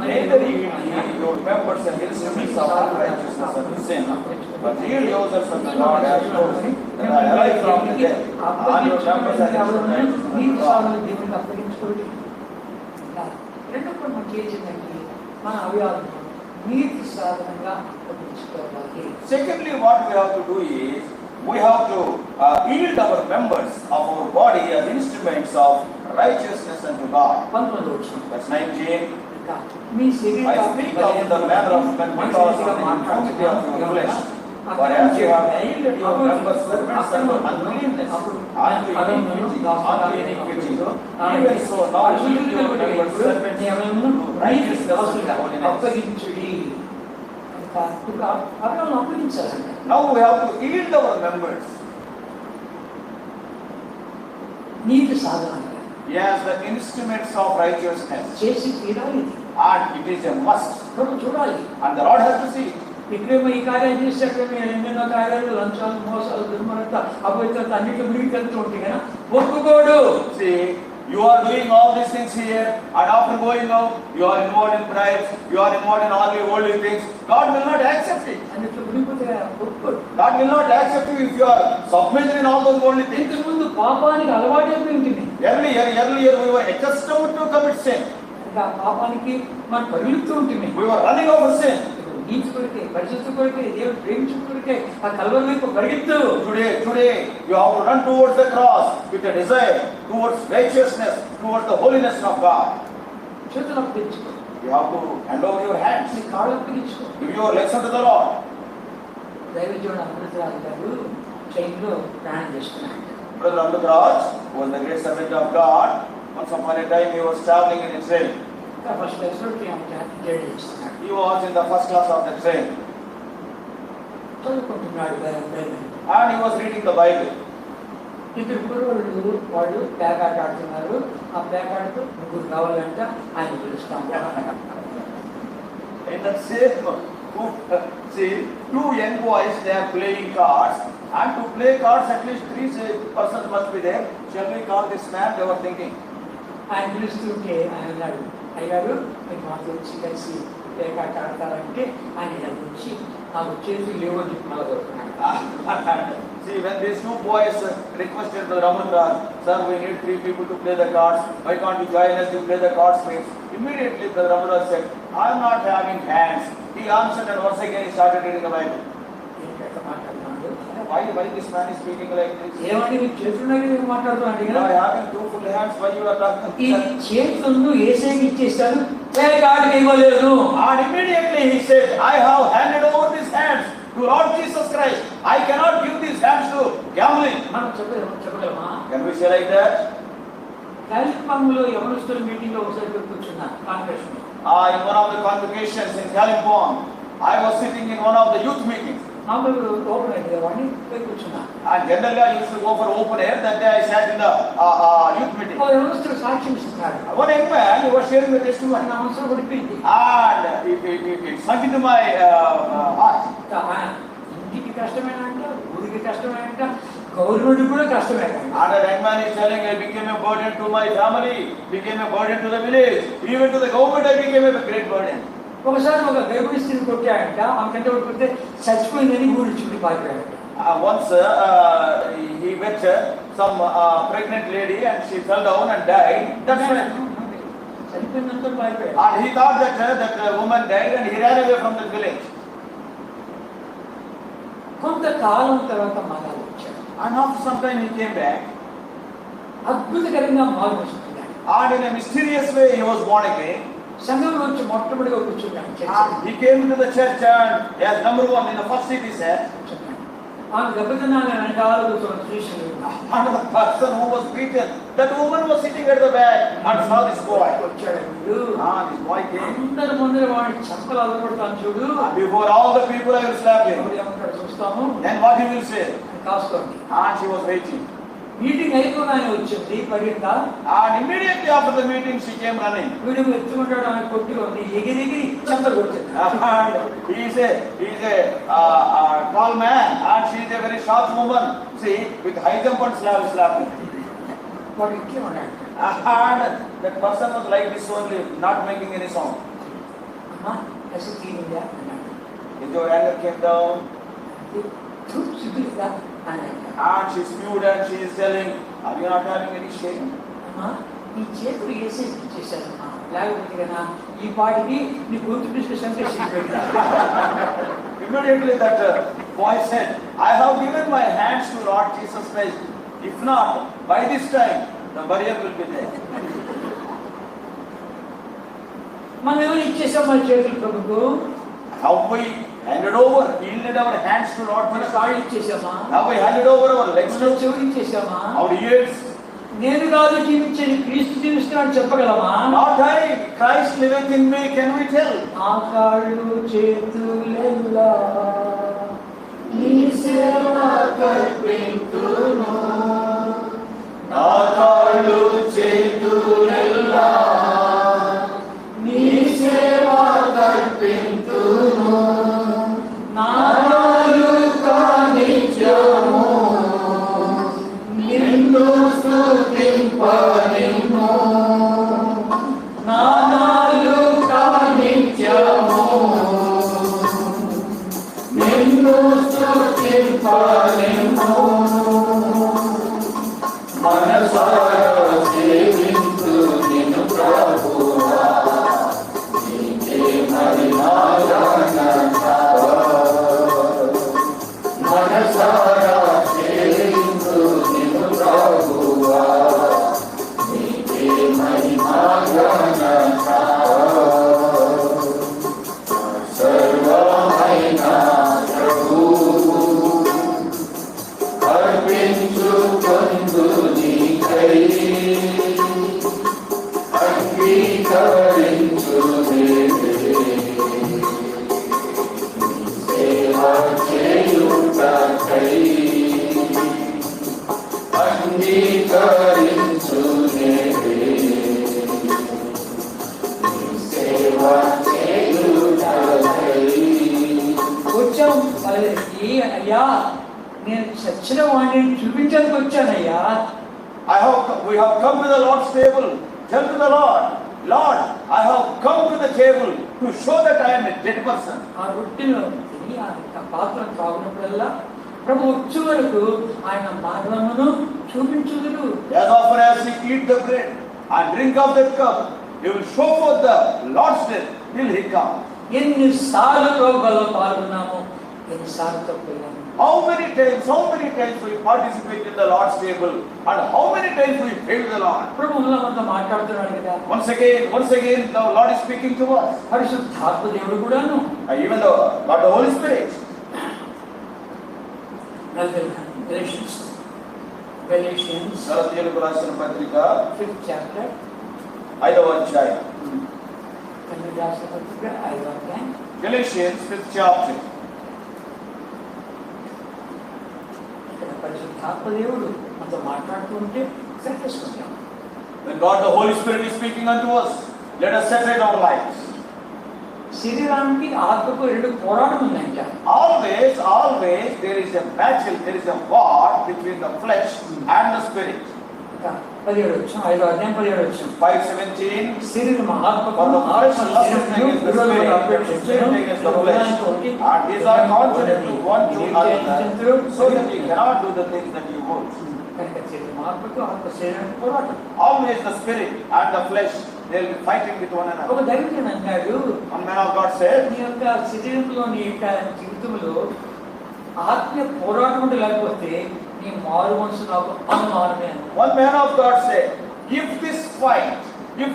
[SPEAKER 1] Neither yield ye your members and instruments of unrighteousness unto sin, but yield yourselves unto God as chosen, that are alive from the dead, and your members are instruments unto God.
[SPEAKER 2] దేవునికి అప్పగించుకోండి. రెండో కొన్ని మనం చేసిందంటే మన అవయవాలను నీతి సాధనంగా అప్పగించుకోవాలి.
[SPEAKER 1] Secondly, what we have to do is, we have to yield our members of our body as instruments of righteousness unto God.
[SPEAKER 2] 19వ వచనం.
[SPEAKER 1] Verse 19.
[SPEAKER 2] మీ శరీర
[SPEAKER 1] I speak of the manner of men because of the infirmity of your flesh. For as you have yielded your members servants unto uncleanness, unto iniquity, even so now yield your members servants to righteousness and holiness.
[SPEAKER 2] అప్పగించుడి. అప్పుడు అప్పగించాలంట.
[SPEAKER 1] Now we have to yield our members.
[SPEAKER 2] NITI Sadhana
[SPEAKER 1] Yes, the instruments of righteousness.
[SPEAKER 2] చేసి తీరాలి.
[SPEAKER 1] And it is a must.
[SPEAKER 2] ప్రభు చూడాలి.
[SPEAKER 1] And the Lord has to see it.
[SPEAKER 2] ఇక్కడేమో ఈ కార్యాలు చేసేటప్పుడు ఎన్నెన్నో కార్యాలు లంచాలు మోసాలు దుర్మార్గత అపవిత్రత అన్నిటి మునిగి వెళ్తూ ఉంటాయి కదా ఒప్పుకోడు.
[SPEAKER 1] See, you are doing all these things here, and after going out, you are involved in bribes, you are involved in all the worldly things. God will not accept it.
[SPEAKER 2] అన్నిట్లో మునిగిపోతే ఒప్పుకోడు.
[SPEAKER 1] God will not accept you if you are submerged in all those worldly things.
[SPEAKER 2] ఇంతకు ముందు పాపానికి అలవాటు అయిపోయి ఉంటుంది.
[SPEAKER 1] Earlier we were accustomed to commit sin.
[SPEAKER 2] ఆ పాపానికి మనం పరిగెడుతూ ఉంటుంది.
[SPEAKER 1] We were running over sin.
[SPEAKER 2] నీతి కొరికే, పరిశుద్ధ కొరికే, దేవుడు ప్రేమించు కొరికే ఆ కల్వరి వైపు పరిగెత్తు.
[SPEAKER 1] Today you have to run towards the cross with a desire towards righteousness, towards the holiness of God.
[SPEAKER 2] చేతులు అప్పగించుకో.
[SPEAKER 1] You have to hand over your hands.
[SPEAKER 2] నీ కాళ్ళు అప్పగించుకో.
[SPEAKER 1] Give your legs unto the Lord.
[SPEAKER 2] దైవజనుడు అమృతరాజు గారు ట్రైన్లో ప్రయాణం చేస్తున్నాడు.
[SPEAKER 1] Brother Amrutraj was the great servant of God. Once upon a time he was traveling in a train.
[SPEAKER 2] First క్లాస్లో journey చేస్తున్నాడు.
[SPEAKER 1] He was in the first class of the train.
[SPEAKER 2] చదువుకుంటున్నాడు Bible.
[SPEAKER 1] And he was reading the Bible.
[SPEAKER 2] ఇద్దరు కుర్రోళ్ళు వాళ్ళు పేకాట ఆడుతున్నారు. ఆ పేకాటతో ముగ్గురు కావాలంట ఆయన పిలుస్తాం.
[SPEAKER 1] In that same see, two young boys, they are playing cards, and to play cards at least three persons must be there. Shall we call this man? They were thinking.
[SPEAKER 2] ఆయన పిలుస్తుంటే ఆయన అన్నాడు, అయ్యారు మీరు మాకు వచ్చి కలిసి పేకాట ఆడతారంటే ఆయన ఇలా వచ్చి నాకు చేతులు లేవని చెప్పి మళ్ళీ దొరుకుతున్నాడు.
[SPEAKER 1] See, when these two boys requested Brother Amrutraj, sir, we need three people to play the cards. Why can't you join us to play the cards, please? Immediately Brother Amrutraj said, I am not having hands. He answered, and once again he started reading the Bible.
[SPEAKER 2] మాట్లాడుతున్నాడు.
[SPEAKER 1] Why this man is speaking like this?
[SPEAKER 2] ఏమంటే నీకు చేతులు మాట్లాడుతున్నాడు
[SPEAKER 1] You
[SPEAKER 2] కదా.
[SPEAKER 1] are having two full hands. Why you are
[SPEAKER 2] ఈ
[SPEAKER 1] talking?
[SPEAKER 2] చేతులను ఏసేకి ఇచ్చేస్తాను, పేకాటకి ఇవ్వలేదు.
[SPEAKER 1] And immediately he said, I have handed over these hands to Lord Jesus Christ. I cannot give these hands to gambling.
[SPEAKER 2] మనం చెప్పగలమా?
[SPEAKER 1] Can we say like that?
[SPEAKER 2] కార్యక్రమంలో యవనస్తుల meeting లో ఒకసారి కూర్చున్నా conference.
[SPEAKER 1] In one of the congregations in Kalimpong, I was sitting in one of the youth meetings.
[SPEAKER 2] మామూలు open అయింది వాడిని పోయి కూర్చున్నా.
[SPEAKER 1] And generally I used to go for open air. That day I sat in the youth meeting.
[SPEAKER 2] యవనస్తులు సాక్ష్యం ఇస్తున్నారు.
[SPEAKER 1] One young man, he was sharing the testimony.
[SPEAKER 2] నా మనసులో పడిపోయింది.
[SPEAKER 1] And it sunk into my heart.
[SPEAKER 2] ఇంటికి కష్టమేనా అంట, ఊరికి కష్టమే అంట, గవర్నమెంట్ కూడా కష్టమే.
[SPEAKER 1] And the young man is telling, I became a burden to my family, became a burden to the village, even to the government I became a great burden.
[SPEAKER 2] ఒకసారి ఒక గర్భిణీని కొట్టాడంట, ఆమెకంటే కొడితే చచ్చిపోయిందని ఊరిచ్చుకుని పారిపోయాడంట.
[SPEAKER 1] Once he met some pregnant lady and she fell down and died. That's why.
[SPEAKER 2] చనిపోయినంత పారిపోయాడు.
[SPEAKER 1] And he thought that woman died and he ran away from the village.
[SPEAKER 2] కొంతకాలం తర్వాత మళ్ళా వచ్చాడు.
[SPEAKER 1] And after some time he came back.
[SPEAKER 2] అద్భుతకరంగా మారుమోసుకున్నాడు.
[SPEAKER 1] And in a mysterious way he was born again.
[SPEAKER 2] సంఘంలో వచ్చి మొట్టమొదటిగా కూర్చున్నాడు.
[SPEAKER 1] He came into the church and as number one in the first seat he sat.
[SPEAKER 2] ఆమె దెబ్బతిన్నాను వెనకాల కూర్చొని చూసింది.
[SPEAKER 1] And the person who was beaten, that woman was sitting at the back and saw this boy.
[SPEAKER 2] వచ్చాడు వీడు.
[SPEAKER 1] This boy came.
[SPEAKER 2] అందరి ముందర వాడిని చంపలు అదగొడతాను చూడు.
[SPEAKER 1] Before all the people I will slap him.
[SPEAKER 2] ఎవరు ఏమంటాడు చూస్తాము.
[SPEAKER 1] Then what he will say?
[SPEAKER 2] కాసుకోండి.
[SPEAKER 1] And she was waiting.
[SPEAKER 2] Meeting అయిపోగానే వచ్చింది పరిగెత్తా.
[SPEAKER 1] And immediately after the meeting she came running.
[SPEAKER 2] వీడు ఎత్తుకుంటాడు ఆమె కొట్టులో ఉంది, ఎగిరి చంపలు కొట్టింది.
[SPEAKER 1] And he is a tall man and she is a very short woman. See, with high jump and slapping.
[SPEAKER 2] వాడు ఇట్లే ఉన్నాడు.
[SPEAKER 1] And that person was like this only, not making any sound.
[SPEAKER 2] అమ్మా అసలు తీరిందా అన్నాడు.
[SPEAKER 1] If your anger came down,
[SPEAKER 2] సిగ్గులేదా అన్నాడు.
[SPEAKER 1] and she spewed and she is telling, are you not having any shame?
[SPEAKER 2] అమ్మా నీ చేతులు వేసి ఇచ్చేసానమ్మా, లేకపోతే కదా ఈ పాటికి నీ గొంతు discussion
[SPEAKER 1] Immediately that boy said, I have given my hands to Lord Jesus Christ. If not, by this time the burial will be there.
[SPEAKER 2] మనం ఎవరు ఇచ్చేసాం మన చేతులు ప్రభుకు?
[SPEAKER 1] Have we handed over, yielded our hands to Lord
[SPEAKER 2] మన
[SPEAKER 1] Jesus?
[SPEAKER 2] కాళ్ళు ఇచ్చేసామా?
[SPEAKER 1] Have we handed over our legs
[SPEAKER 2] మన
[SPEAKER 1] to
[SPEAKER 2] చెవులు ఇచ్చేసామా?
[SPEAKER 1] our ears?
[SPEAKER 2] నేను కాదు జీవించేది క్రీస్తు జీవిస్తున్నాడు చెప్పగలమా?
[SPEAKER 1] Not I, Christ liveth in me, can we tell?
[SPEAKER 2] ఆ కాళ్ళు చేతులెల్లా నీ సేవ కర్పింతును,
[SPEAKER 1] నా కాళ్ళు చేతులెల్లా
[SPEAKER 2] నీ సేవ కర్పింతును, వచ్చాం వాళ్ళకి, అయ్యా నేను చచ్చిన వాడిని చూపించడానికి వచ్చానయ్యా.
[SPEAKER 1] We have come to the Lord's table. Tell to the Lord, Lord, I have come to the table to show that I am a dead person.
[SPEAKER 2] ఆ రొట్టెలో తిని ఆ పాత్రను తాగినప్పుడల్లా ప్రభు వచ్చే వరకు ఆయన మరణమును చూపించుదురు.
[SPEAKER 1] As often as we eat the bread and drink of that cup, we will show forth the Lord's death till he comes.
[SPEAKER 2] ఎన్నిసార్లు రోగాల్లో పాల్గొన్నాము, ఎన్నిసార్లు తప్పిపోయాము.
[SPEAKER 1] How many times we participate in the Lord's table and how many times we fail the Lord.
[SPEAKER 2] ప్రభు మనతో మాట్లాడుతున్నాడు కదా.
[SPEAKER 1] Once again the Lord is speaking to us.
[SPEAKER 2] పరిశుద్ధాత్మ దేవుడు కూడాను,
[SPEAKER 1] Even the God the Holy Spirit.
[SPEAKER 2] Galatians
[SPEAKER 1] గలతీయులకు రాసిన పత్రిక
[SPEAKER 2] 5th chapter,
[SPEAKER 1] 5వ అధ్యాయం.
[SPEAKER 2] కన్నడ రాసిన పత్రిక 5వ అధ్యాయం.
[SPEAKER 1] Galatians 5th chapter.
[SPEAKER 2] ఇక్కడ పరిశుద్ధాత్మ దేవుడు మనతో మాట్లాడుతూ ఉంటే సరిచేసుకుంటాం.
[SPEAKER 1] When God the Holy Spirit is speaking unto us, let us separate our lives.
[SPEAKER 2] శరీరానికి ఆత్మకు రెండు పోరాటం ఉందంట.
[SPEAKER 1] Always there is a battle, there is a war between the flesh and the spirit.
[SPEAKER 2] 17 వచ్చాం, 5వ అధ్యాయం 17 వచ్చాం.
[SPEAKER 1] 5:17.
[SPEAKER 2] శరీరం ఆత్మకు
[SPEAKER 1] For the flesh lusteth against the spirit, the spirit against the flesh. And these are contrary to one to another, so that you cannot do the things that you would.
[SPEAKER 2] కనుక శరీరం ఆత్మకు, ఆత్మ శరీరానికి పోరాటం.
[SPEAKER 1] Always the spirit and the flesh, they will be fighting with one
[SPEAKER 2] ఒక
[SPEAKER 1] another.
[SPEAKER 2] దైవజనుడు అన్నాడు,
[SPEAKER 1] One man of God said,
[SPEAKER 2] నీ యొక్క శరీరంలో నీ యొక్క జీవితంలో ఆత్మీయ పోరాటం ఉంటే లేకపోతే నీ మారు మనసు నాకు అనుమానమే అన్నాడు.
[SPEAKER 1] one man of God said, if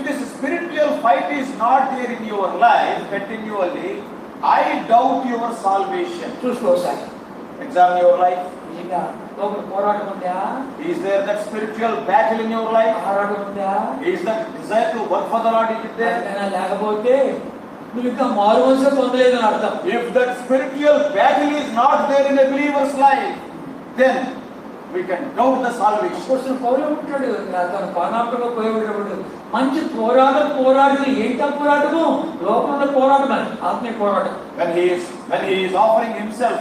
[SPEAKER 1] this spiritual fight is not there in your life continually, I doubt your salvation.
[SPEAKER 2] చూసుకోసారి
[SPEAKER 1] Examine your life.
[SPEAKER 2] నిజంగా లోపల పోరాటం ఉందా,
[SPEAKER 1] Is there that spiritual battle in your life?
[SPEAKER 2] పోరాటం ఉందా,
[SPEAKER 1] Is that desire to work for the Lord, is it there?
[SPEAKER 2] ఏదైనా లేకపోతే నువ్వు ఇంకా మారు మనసు పొందలేదని అర్థం.
[SPEAKER 1] If that spiritual battle is not there in a believer's life, then we can doubt the salvation.
[SPEAKER 2] అపోస్తలుడు పౌలు ఉంటాడు, తన పానాపంలో పోయేటప్పుడు మంచి పోరాటం ఏంటా పోరాటము? లోకంలో పోరాటం అని, ఆత్మీయ పోరాటం.
[SPEAKER 1] When he is offering himself,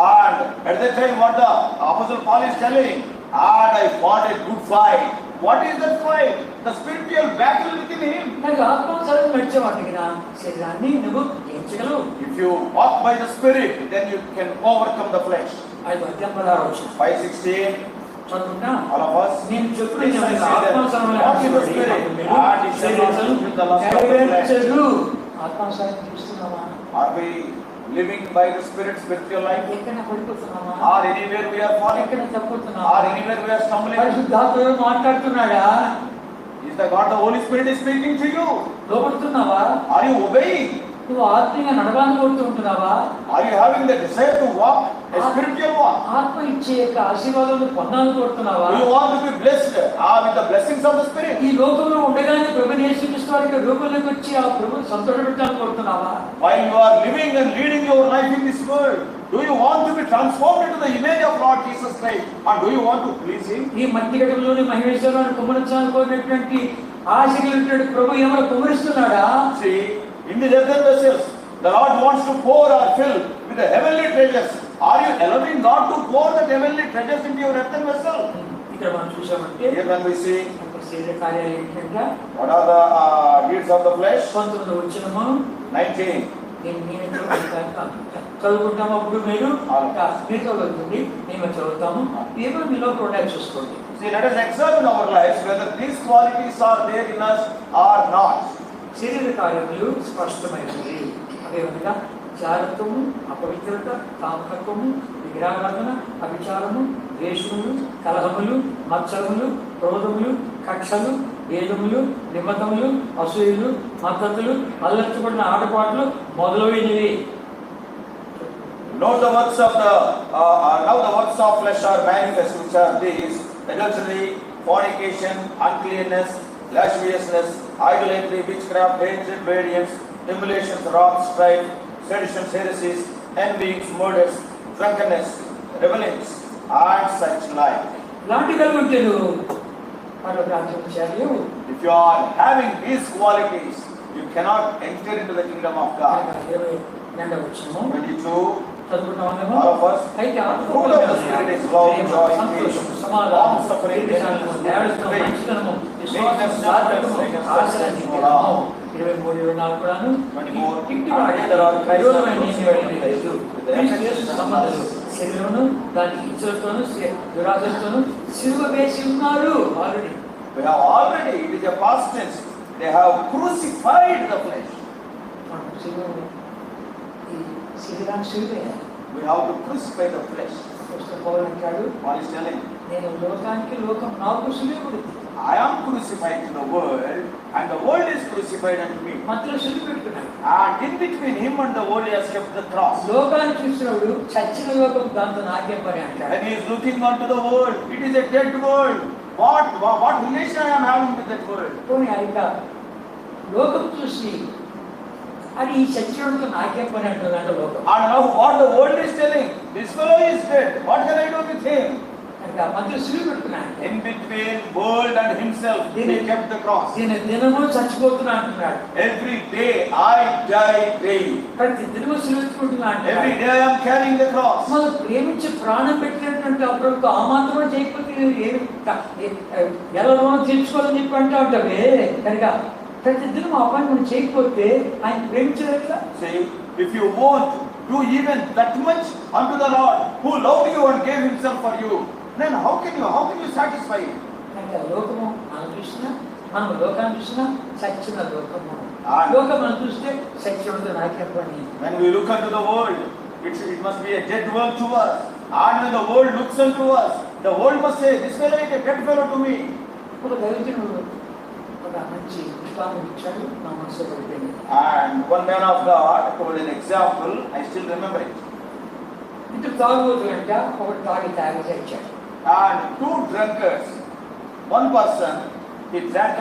[SPEAKER 1] and at that time what the Apostle Paul is telling, and I fought a good fight. What is that fight? The spiritual battle within him.
[SPEAKER 2] నాకు ఆత్మానుసారం నడిచేవాడికి నా శరీరాన్ని నువ్వు జయించగలవు.
[SPEAKER 1] If you walk by the Spirit, then you can overcome the flesh.
[SPEAKER 2] 5వ అధ్యాయం 16 వచ్చిన
[SPEAKER 1] 5:16.
[SPEAKER 2] చదువుకుంటా.
[SPEAKER 1] All of us.
[SPEAKER 2] నేను చెప్పిన
[SPEAKER 1] Please I say that, walk in the Spirit, and you shall not fulfill the lust of the flesh.
[SPEAKER 2] ఆత్మానుసారం చూస్తున్నావా?
[SPEAKER 1] Are we living by the Spirit, spiritual life?
[SPEAKER 2] ఎక్కడ పడిపోతున్నావా?
[SPEAKER 1] Or anywhere we are falling?
[SPEAKER 2] ఎక్కడ తప్పుతున్నావా?
[SPEAKER 1] Or anywhere we are stumbling?
[SPEAKER 2] పరిశుద్ధాత్ముడు మాట్లాడుతున్నాడా?
[SPEAKER 1] Is the God the Holy Spirit is speaking to you?
[SPEAKER 2] లోపడుతున్నావా?
[SPEAKER 1] Are you obeying?
[SPEAKER 2] నువ్వు ఆత్మీయంగా నడవాలని కోరుకుంటున్నావా?
[SPEAKER 1] Are you having the desire to walk a spiritual walk?
[SPEAKER 2] ఆత్మ ఇచ్చే యొక్క ఆశీర్వాదాలను పొందాలని కోరుతున్నావా?
[SPEAKER 1] Do you want to be blessed with the blessings of the Spirit?
[SPEAKER 2] ఈ లోకంలో ఉండగానే ప్రభుని యేసుక్రీస్తు వారి రూపంలోకి వచ్చి ఆ ప్రభుని సంతోషపెట్టాలని కోరుతున్నావా?
[SPEAKER 1] While you are living and leading your life in this world, do you want to be transformed into the image of Lord Jesus Christ? And do you want to please Him?
[SPEAKER 2] ఈ మట్టి గడ్డలోని మహేశ్వరాన్ని కుమ్మరించాలని కోరినటువంటి ఆశగలిగినటువంటి ప్రభు ఏమైనా కుమ్మరిస్తున్నాడా?
[SPEAKER 1] See, in the earthen vessels, the Lord wants to pour or fill with the heavenly treasures. Are you allowing God to pour the heavenly treasures into your earthen vessel?
[SPEAKER 2] ఇక్కడ మనం చూసామంటే
[SPEAKER 1] Here when we see
[SPEAKER 2] శరీర కార్యాలు ఏంటంటే
[SPEAKER 1] what are the deeds of the flesh?
[SPEAKER 2] 19 వచ్చినము
[SPEAKER 1] 19.
[SPEAKER 2] చదువుకుంటాము. అప్పుడు మీరు మీరు చదువుతుంది, మేము చదువుతాము. ఏమో మీలో కూడా చూసుకోండి.
[SPEAKER 1] See, let us examine our lives whether these qualities are there in us or not.
[SPEAKER 2] శరీర కార్యములు స్పష్టమైనవి. అదేవిధంగా జాగ్రత్తము, అపవిత్రత, కామకత్వము, విగ్రహారాధన, అభిచారము, ద్వేషములు, కలహములు, మత్సరములు, క్రోధములు, కక్షలు, భేదములు, నిమ్మతములు, అసూయలు, మద్దతులు, అల్లర్చబడిన ఆటపాట్లు మొదలైనవి.
[SPEAKER 1] Now the works of flesh are manifest, which are these: adultery, fornication, uncleanness, lasciviousness, idolatry, witchcraft, hatred, variance, emulations, wrath, strife, seditions, heresies, envyings, murders, drunkenness, revelings, and such like.
[SPEAKER 2] ఇలాంటి కలిగి ఉంటే నువ్వు పరలోక రాజ్యం చేరలేవు.
[SPEAKER 1] If you are having these qualities, you cannot enter into the kingdom of God.
[SPEAKER 2] 22వ వచనము
[SPEAKER 1] 22.
[SPEAKER 2] చదువుకుంటామేమో.
[SPEAKER 1] All of us.
[SPEAKER 2] అయితే
[SPEAKER 1] Fruit of the Spirit is love, joy, peace,
[SPEAKER 2] సమాధానం,
[SPEAKER 1] long suffering,
[SPEAKER 2] దీర్ఘశాంతము, దయాళుత్వము,
[SPEAKER 1] faith,
[SPEAKER 2] మంచితనము,
[SPEAKER 1] meekness,
[SPEAKER 2] విశ్వాసము, సాత్వికము,
[SPEAKER 1] meekness,
[SPEAKER 2] ఆశ్రయించడము. 23, 24 కూడాను
[SPEAKER 1] 24.
[SPEAKER 2] ఇంటి వాడి విరోధమైన నియమం లేదు. క్రీస్తు సంబంధులు శరీరమును దాని ఇచ్చలతోను దురాశతోను సిలువ వేసి ఉన్నారు. Already
[SPEAKER 1] We have already, it is a past tense, they have crucified the flesh.
[SPEAKER 2] ఈ శరీరాన్ని సిలువే.
[SPEAKER 1] We have to crucify the flesh.
[SPEAKER 2] పౌలు అంటాడు,
[SPEAKER 1] Paul is telling,
[SPEAKER 2] నేను లోకానికి లోకం నాకు సిలువడు.
[SPEAKER 1] I am crucified to the world, and the world is crucified unto me.
[SPEAKER 2] మధ్యలో సిలువ పెట్టుకున్నాడు.
[SPEAKER 1] And in between him and the world, he has kept the cross.
[SPEAKER 2] లోకాన్ని చూసినప్పుడు చచ్చిన లోకం దాంతో నాకేం పని అంటాడు.
[SPEAKER 1] And he is looking unto the world. It is a dead world. What relation I am having with that world?
[SPEAKER 2] పోనీ అయిక లోకం చూసి అది ఈ చచ్చినోడితో నాకేం పని అంటుందంట లోకం.
[SPEAKER 1] And now what the world is telling, this fellow is dead. What can I do with him?
[SPEAKER 2] అంటే మధ్య సిలువ పెట్టుకున్నాడు.
[SPEAKER 1] In between world and himself, he kept the cross.
[SPEAKER 2] నేను దినము చచ్చిపోతున్నా అంటున్నాడు.
[SPEAKER 1] Every day I die daily.
[SPEAKER 2] ప్రతి దినము సిలువ ఎత్తుకుంటున్నా
[SPEAKER 1] Every
[SPEAKER 2] అంటున్నాడు.
[SPEAKER 1] day I am carrying the cross.
[SPEAKER 2] మనం ప్రేమించి ప్రాణం పెట్టినటువంటి అప్పుడు ఆ మాత్రం చేయకపోతే ఎలా రుణం తీర్చుకోవాలని చెప్పి అంటా ఉంటావే కనుక ప్రతి దినం ఆ పని మనం చేయకపోతే ఆయన ప్రేమించలేట్లా.
[SPEAKER 1] See, if you won't do even that much unto the Lord who loved you and gave himself for you, then how can you satisfy him?
[SPEAKER 2] అంటే లోకము మనం చూసినా మనం లోకాన్ని చూసినా సత్యన లోకము.
[SPEAKER 1] And
[SPEAKER 2] లోకం మనం చూస్తే సత్యముతో నాకేం పని.
[SPEAKER 1] when we look unto the world, it must be a dead world to us. And when the world looks unto us, the world must say, this fellow is a dead fellow to me.
[SPEAKER 2] ఒక దైవజనుడు ఒక మంచి పుష్పాన్ని ఇచ్చాడు, నా మనసులో పడిపోయింది.
[SPEAKER 1] And one man of God told an example, I still remember it.
[SPEAKER 2] ఇటు తాగుబోతు అంట, ఒకటి తాగి చచ్చాడు.
[SPEAKER 1] And two drunkards, one person, he drank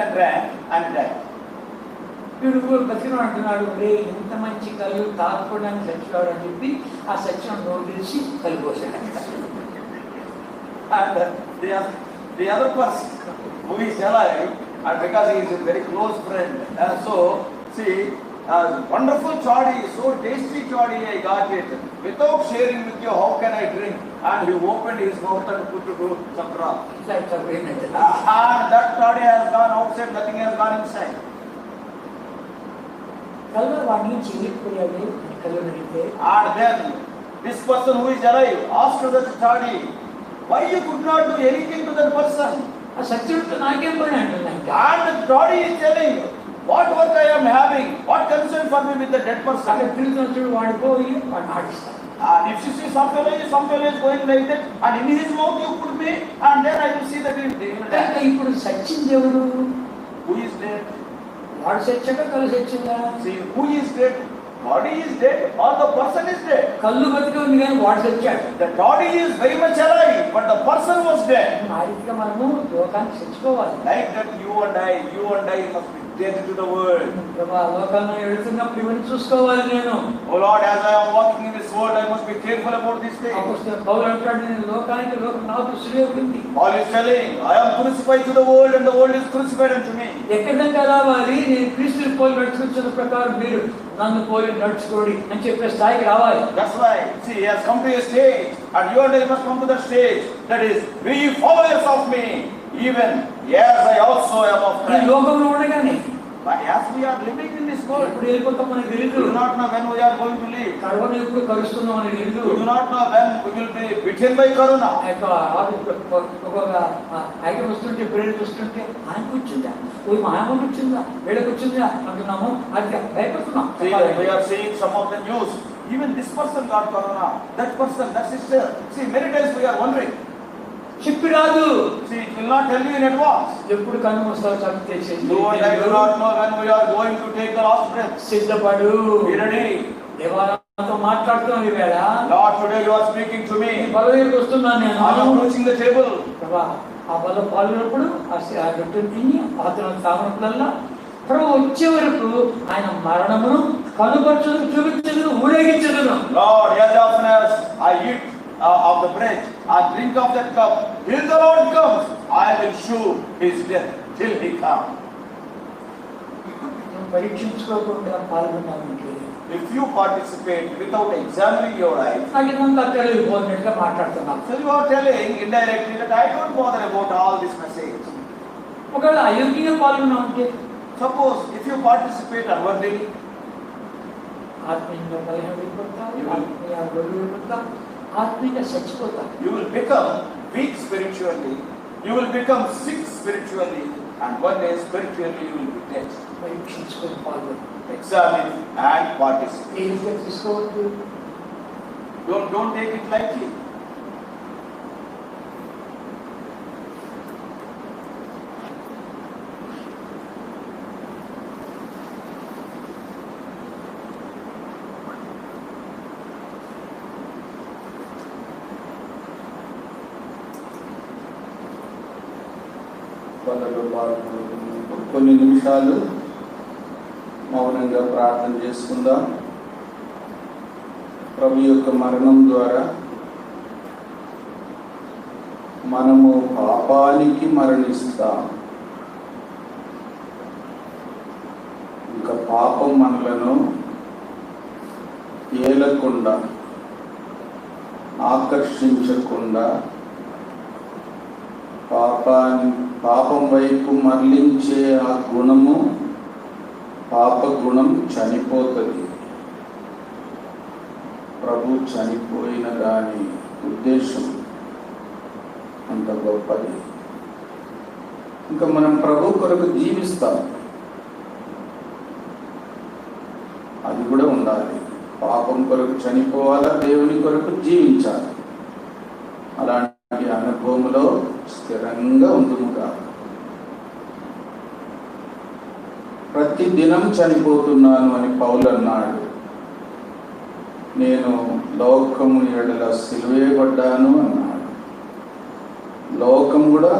[SPEAKER 1] and died.
[SPEAKER 2] వీడు బతికిన అంటున్నాడు, రే ఇంత మంచి కళ్ళు తాగడానికి చచ్చివాడు అని చెప్పి ఆ సత్యం నోరు తెలిసి కలిపోసాడు.
[SPEAKER 1] And the other person who is alive, and because he is a very close friend, and so see, wonderful toddy, so tasty toddy I got it. Without sharing with you, how can I drink? And he opened his mouth and put to some drop.
[SPEAKER 2] ఇట్లా ఇట్లా పోయిందంటే
[SPEAKER 1] And that toddy has gone outside, nothing has gone inside.
[SPEAKER 2] కళ్ళు వాడిని చేయకపోయాడు కళ్ళు నడితే.
[SPEAKER 1] And then this person who is alive asked to that toddy, why you could not do anything to that person?
[SPEAKER 2] ఆ సత్యుడితో నాకేం పని అంటుందంట.
[SPEAKER 1] And the toddy is telling, what work I am having? What concern for me with the dead person?
[SPEAKER 2] అక్కడ తిరుగుతున్నప్పుడు వాడు పోయి వాడిని ఆడిస్తాడు.
[SPEAKER 1] And if you see some fellow is going like that, and in his mouth you put me, and then I will see that he will die.
[SPEAKER 2] ఇప్పుడు సచ్చింది ఎవరు?
[SPEAKER 1] Who is dead?
[SPEAKER 2] వాడు చచ్చాక కళ్ళు చచ్చిందా?
[SPEAKER 1] See, who is dead? Body is dead or the person is dead?
[SPEAKER 2] కళ్ళు బతికి ఉంది కానీ వాడు చచ్చాడు.
[SPEAKER 1] The body is very much alive, but the person was dead.
[SPEAKER 2] ఆ రీతిగా మనము లోకానికి చచ్చిపోవాలి.
[SPEAKER 1] Like that you and I must be dead to the world.
[SPEAKER 2] ప్రభా లోకంలో వెళుతున్నప్పుడు ఇవన్నీ చూసుకోవాలి నేను.
[SPEAKER 1] Oh Lord, as I am walking in this world, I must be careful about these things.
[SPEAKER 2] అపోస్తలుడు పౌలు అంటాడు, నేను లోకానికి లోకం నాకు సిలువ ఉంది.
[SPEAKER 1] Paul is telling, I am crucified to the world and the world is crucified unto me.
[SPEAKER 2] ఎక్కడంగా రావాలి? నేను క్రీస్తుని పోలి నడుచుకున్న ప్రకారం మీరు నన్ను పోలి నడుచుకోండి అని చెప్పే స్థాయికి రావాలి.
[SPEAKER 1] That's why, see, he has come to a stage, and you and I must come to that stage. That is, be followers of me, even as I also am of
[SPEAKER 2] ఈ
[SPEAKER 1] Christ.
[SPEAKER 2] లోకంలో ఉండగానే
[SPEAKER 1] But as we are living in this world,
[SPEAKER 2] ఎప్పుడు వెళ్ళిపోతాం మనకు
[SPEAKER 1] we
[SPEAKER 2] తెలియదు.
[SPEAKER 1] do not know when we are going to leave.
[SPEAKER 2] Corona ఎప్పుడు కలుస్తున్నాం అని తెలియదు.
[SPEAKER 1] We do not know when we will be bitten by corona.
[SPEAKER 2] ఒక్కొక్క ఐటమ్ వస్తుంటే bread వస్తుంటే ఆయనకు వచ్చిందా, ఓ మా ఆయనకు వచ్చిందా, వీళ్ళకి వచ్చిందా అంటున్నాము. అది భయపడుతున్నాం.
[SPEAKER 1] See, we are seeing some of the news. Even this person got corona, that person, that sister. See, many times we are wondering.
[SPEAKER 2] చెప్పి రాదు.
[SPEAKER 1] See, it will not tell you in advance.
[SPEAKER 2] ఎప్పుడు కన్ను వస్తావు చంపేసి
[SPEAKER 1] You and I do not know when we are going to take the last breath.
[SPEAKER 2] సిద్ధపడు.
[SPEAKER 1] Be ready.
[SPEAKER 2] దేవాలయంతో మాట్లాడుతున్నావు ఈవేళ.
[SPEAKER 1] Lord, today you are speaking to me.
[SPEAKER 2] పదవికి వస్తున్నాను నేను.
[SPEAKER 1] I am approaching the table.
[SPEAKER 2] ప్రభా ఆ బల పాల్గొన్నప్పుడు ఆ రొట్టెలు తిని పాత్రను తాగినప్పుడల్లా ప్రభు వచ్చే వరకు ఆయన మరణమును కనుపరచును, చూపించదును, ఊరేగించదును.
[SPEAKER 1] Lord, as often as I eat of the bread and drink of that cup, till the Lord comes, I will show his death till he comes.
[SPEAKER 2] పరీక్షించుకోకుండా పాల్గొన్నామంటే,
[SPEAKER 1] if you participate without examining your life,
[SPEAKER 2] అడిగినంత తెలియబోతున్నట్టుగా మాట్లాడుతున్నాం.
[SPEAKER 1] so you are telling indirectly that I don't bother about all this message.
[SPEAKER 2] ఒకవేళ అయోగ్యంగా పాల్గొన్నామంటే,
[SPEAKER 1] Suppose if you participate unworthily,
[SPEAKER 2] ఆత్మీయంగా బలహీనపడతాం, ఆత్మీయంగా గొడవపడతాం, ఆత్మీయంగా చచ్చిపోతాం.
[SPEAKER 1] you will become weak spiritually, you will become sick spiritually, and one day spiritually you will be dead.
[SPEAKER 2] పరీక్షించుకొని పాల్గొని
[SPEAKER 1] Examine and participate.
[SPEAKER 2] తేలిగ్గా తీసుకోవద్దు.
[SPEAKER 1] Don't take it lightly.
[SPEAKER 3] కొన్ని నిమిషాలు మౌనంగా ప్రార్థన చేసుకుందాం. ప్రభు యొక్క మరణం ద్వారా మనము పాపానికి మరణిస్తాం. ఇంకా పాపం మనలను ఏలకుండా, ఆకర్షించకుండా, పాపం వైపు మరలించే ఆ గుణము, పాప గుణం చనిపోతుంది. ప్రభు చనిపోయిన దాని ఉద్దేశం అంత గొప్పది. ఇంకా మనం ప్రభు కొరకు జీవిస్తాం, అది కూడా ఉండాలి. పాపం కొరకు చనిపోవాలా, దేవుని కొరకు జీవించాలి. అలాంటి అనుభవంలో స్థిరంగా ఉంటుందిగా. ప్రతి దినం చనిపోతున్నాను అని పౌలు అన్నాడు. నేను లోకము ఎడల సిలువేయబడ్డాను అన్నాడు. లోకం కూడా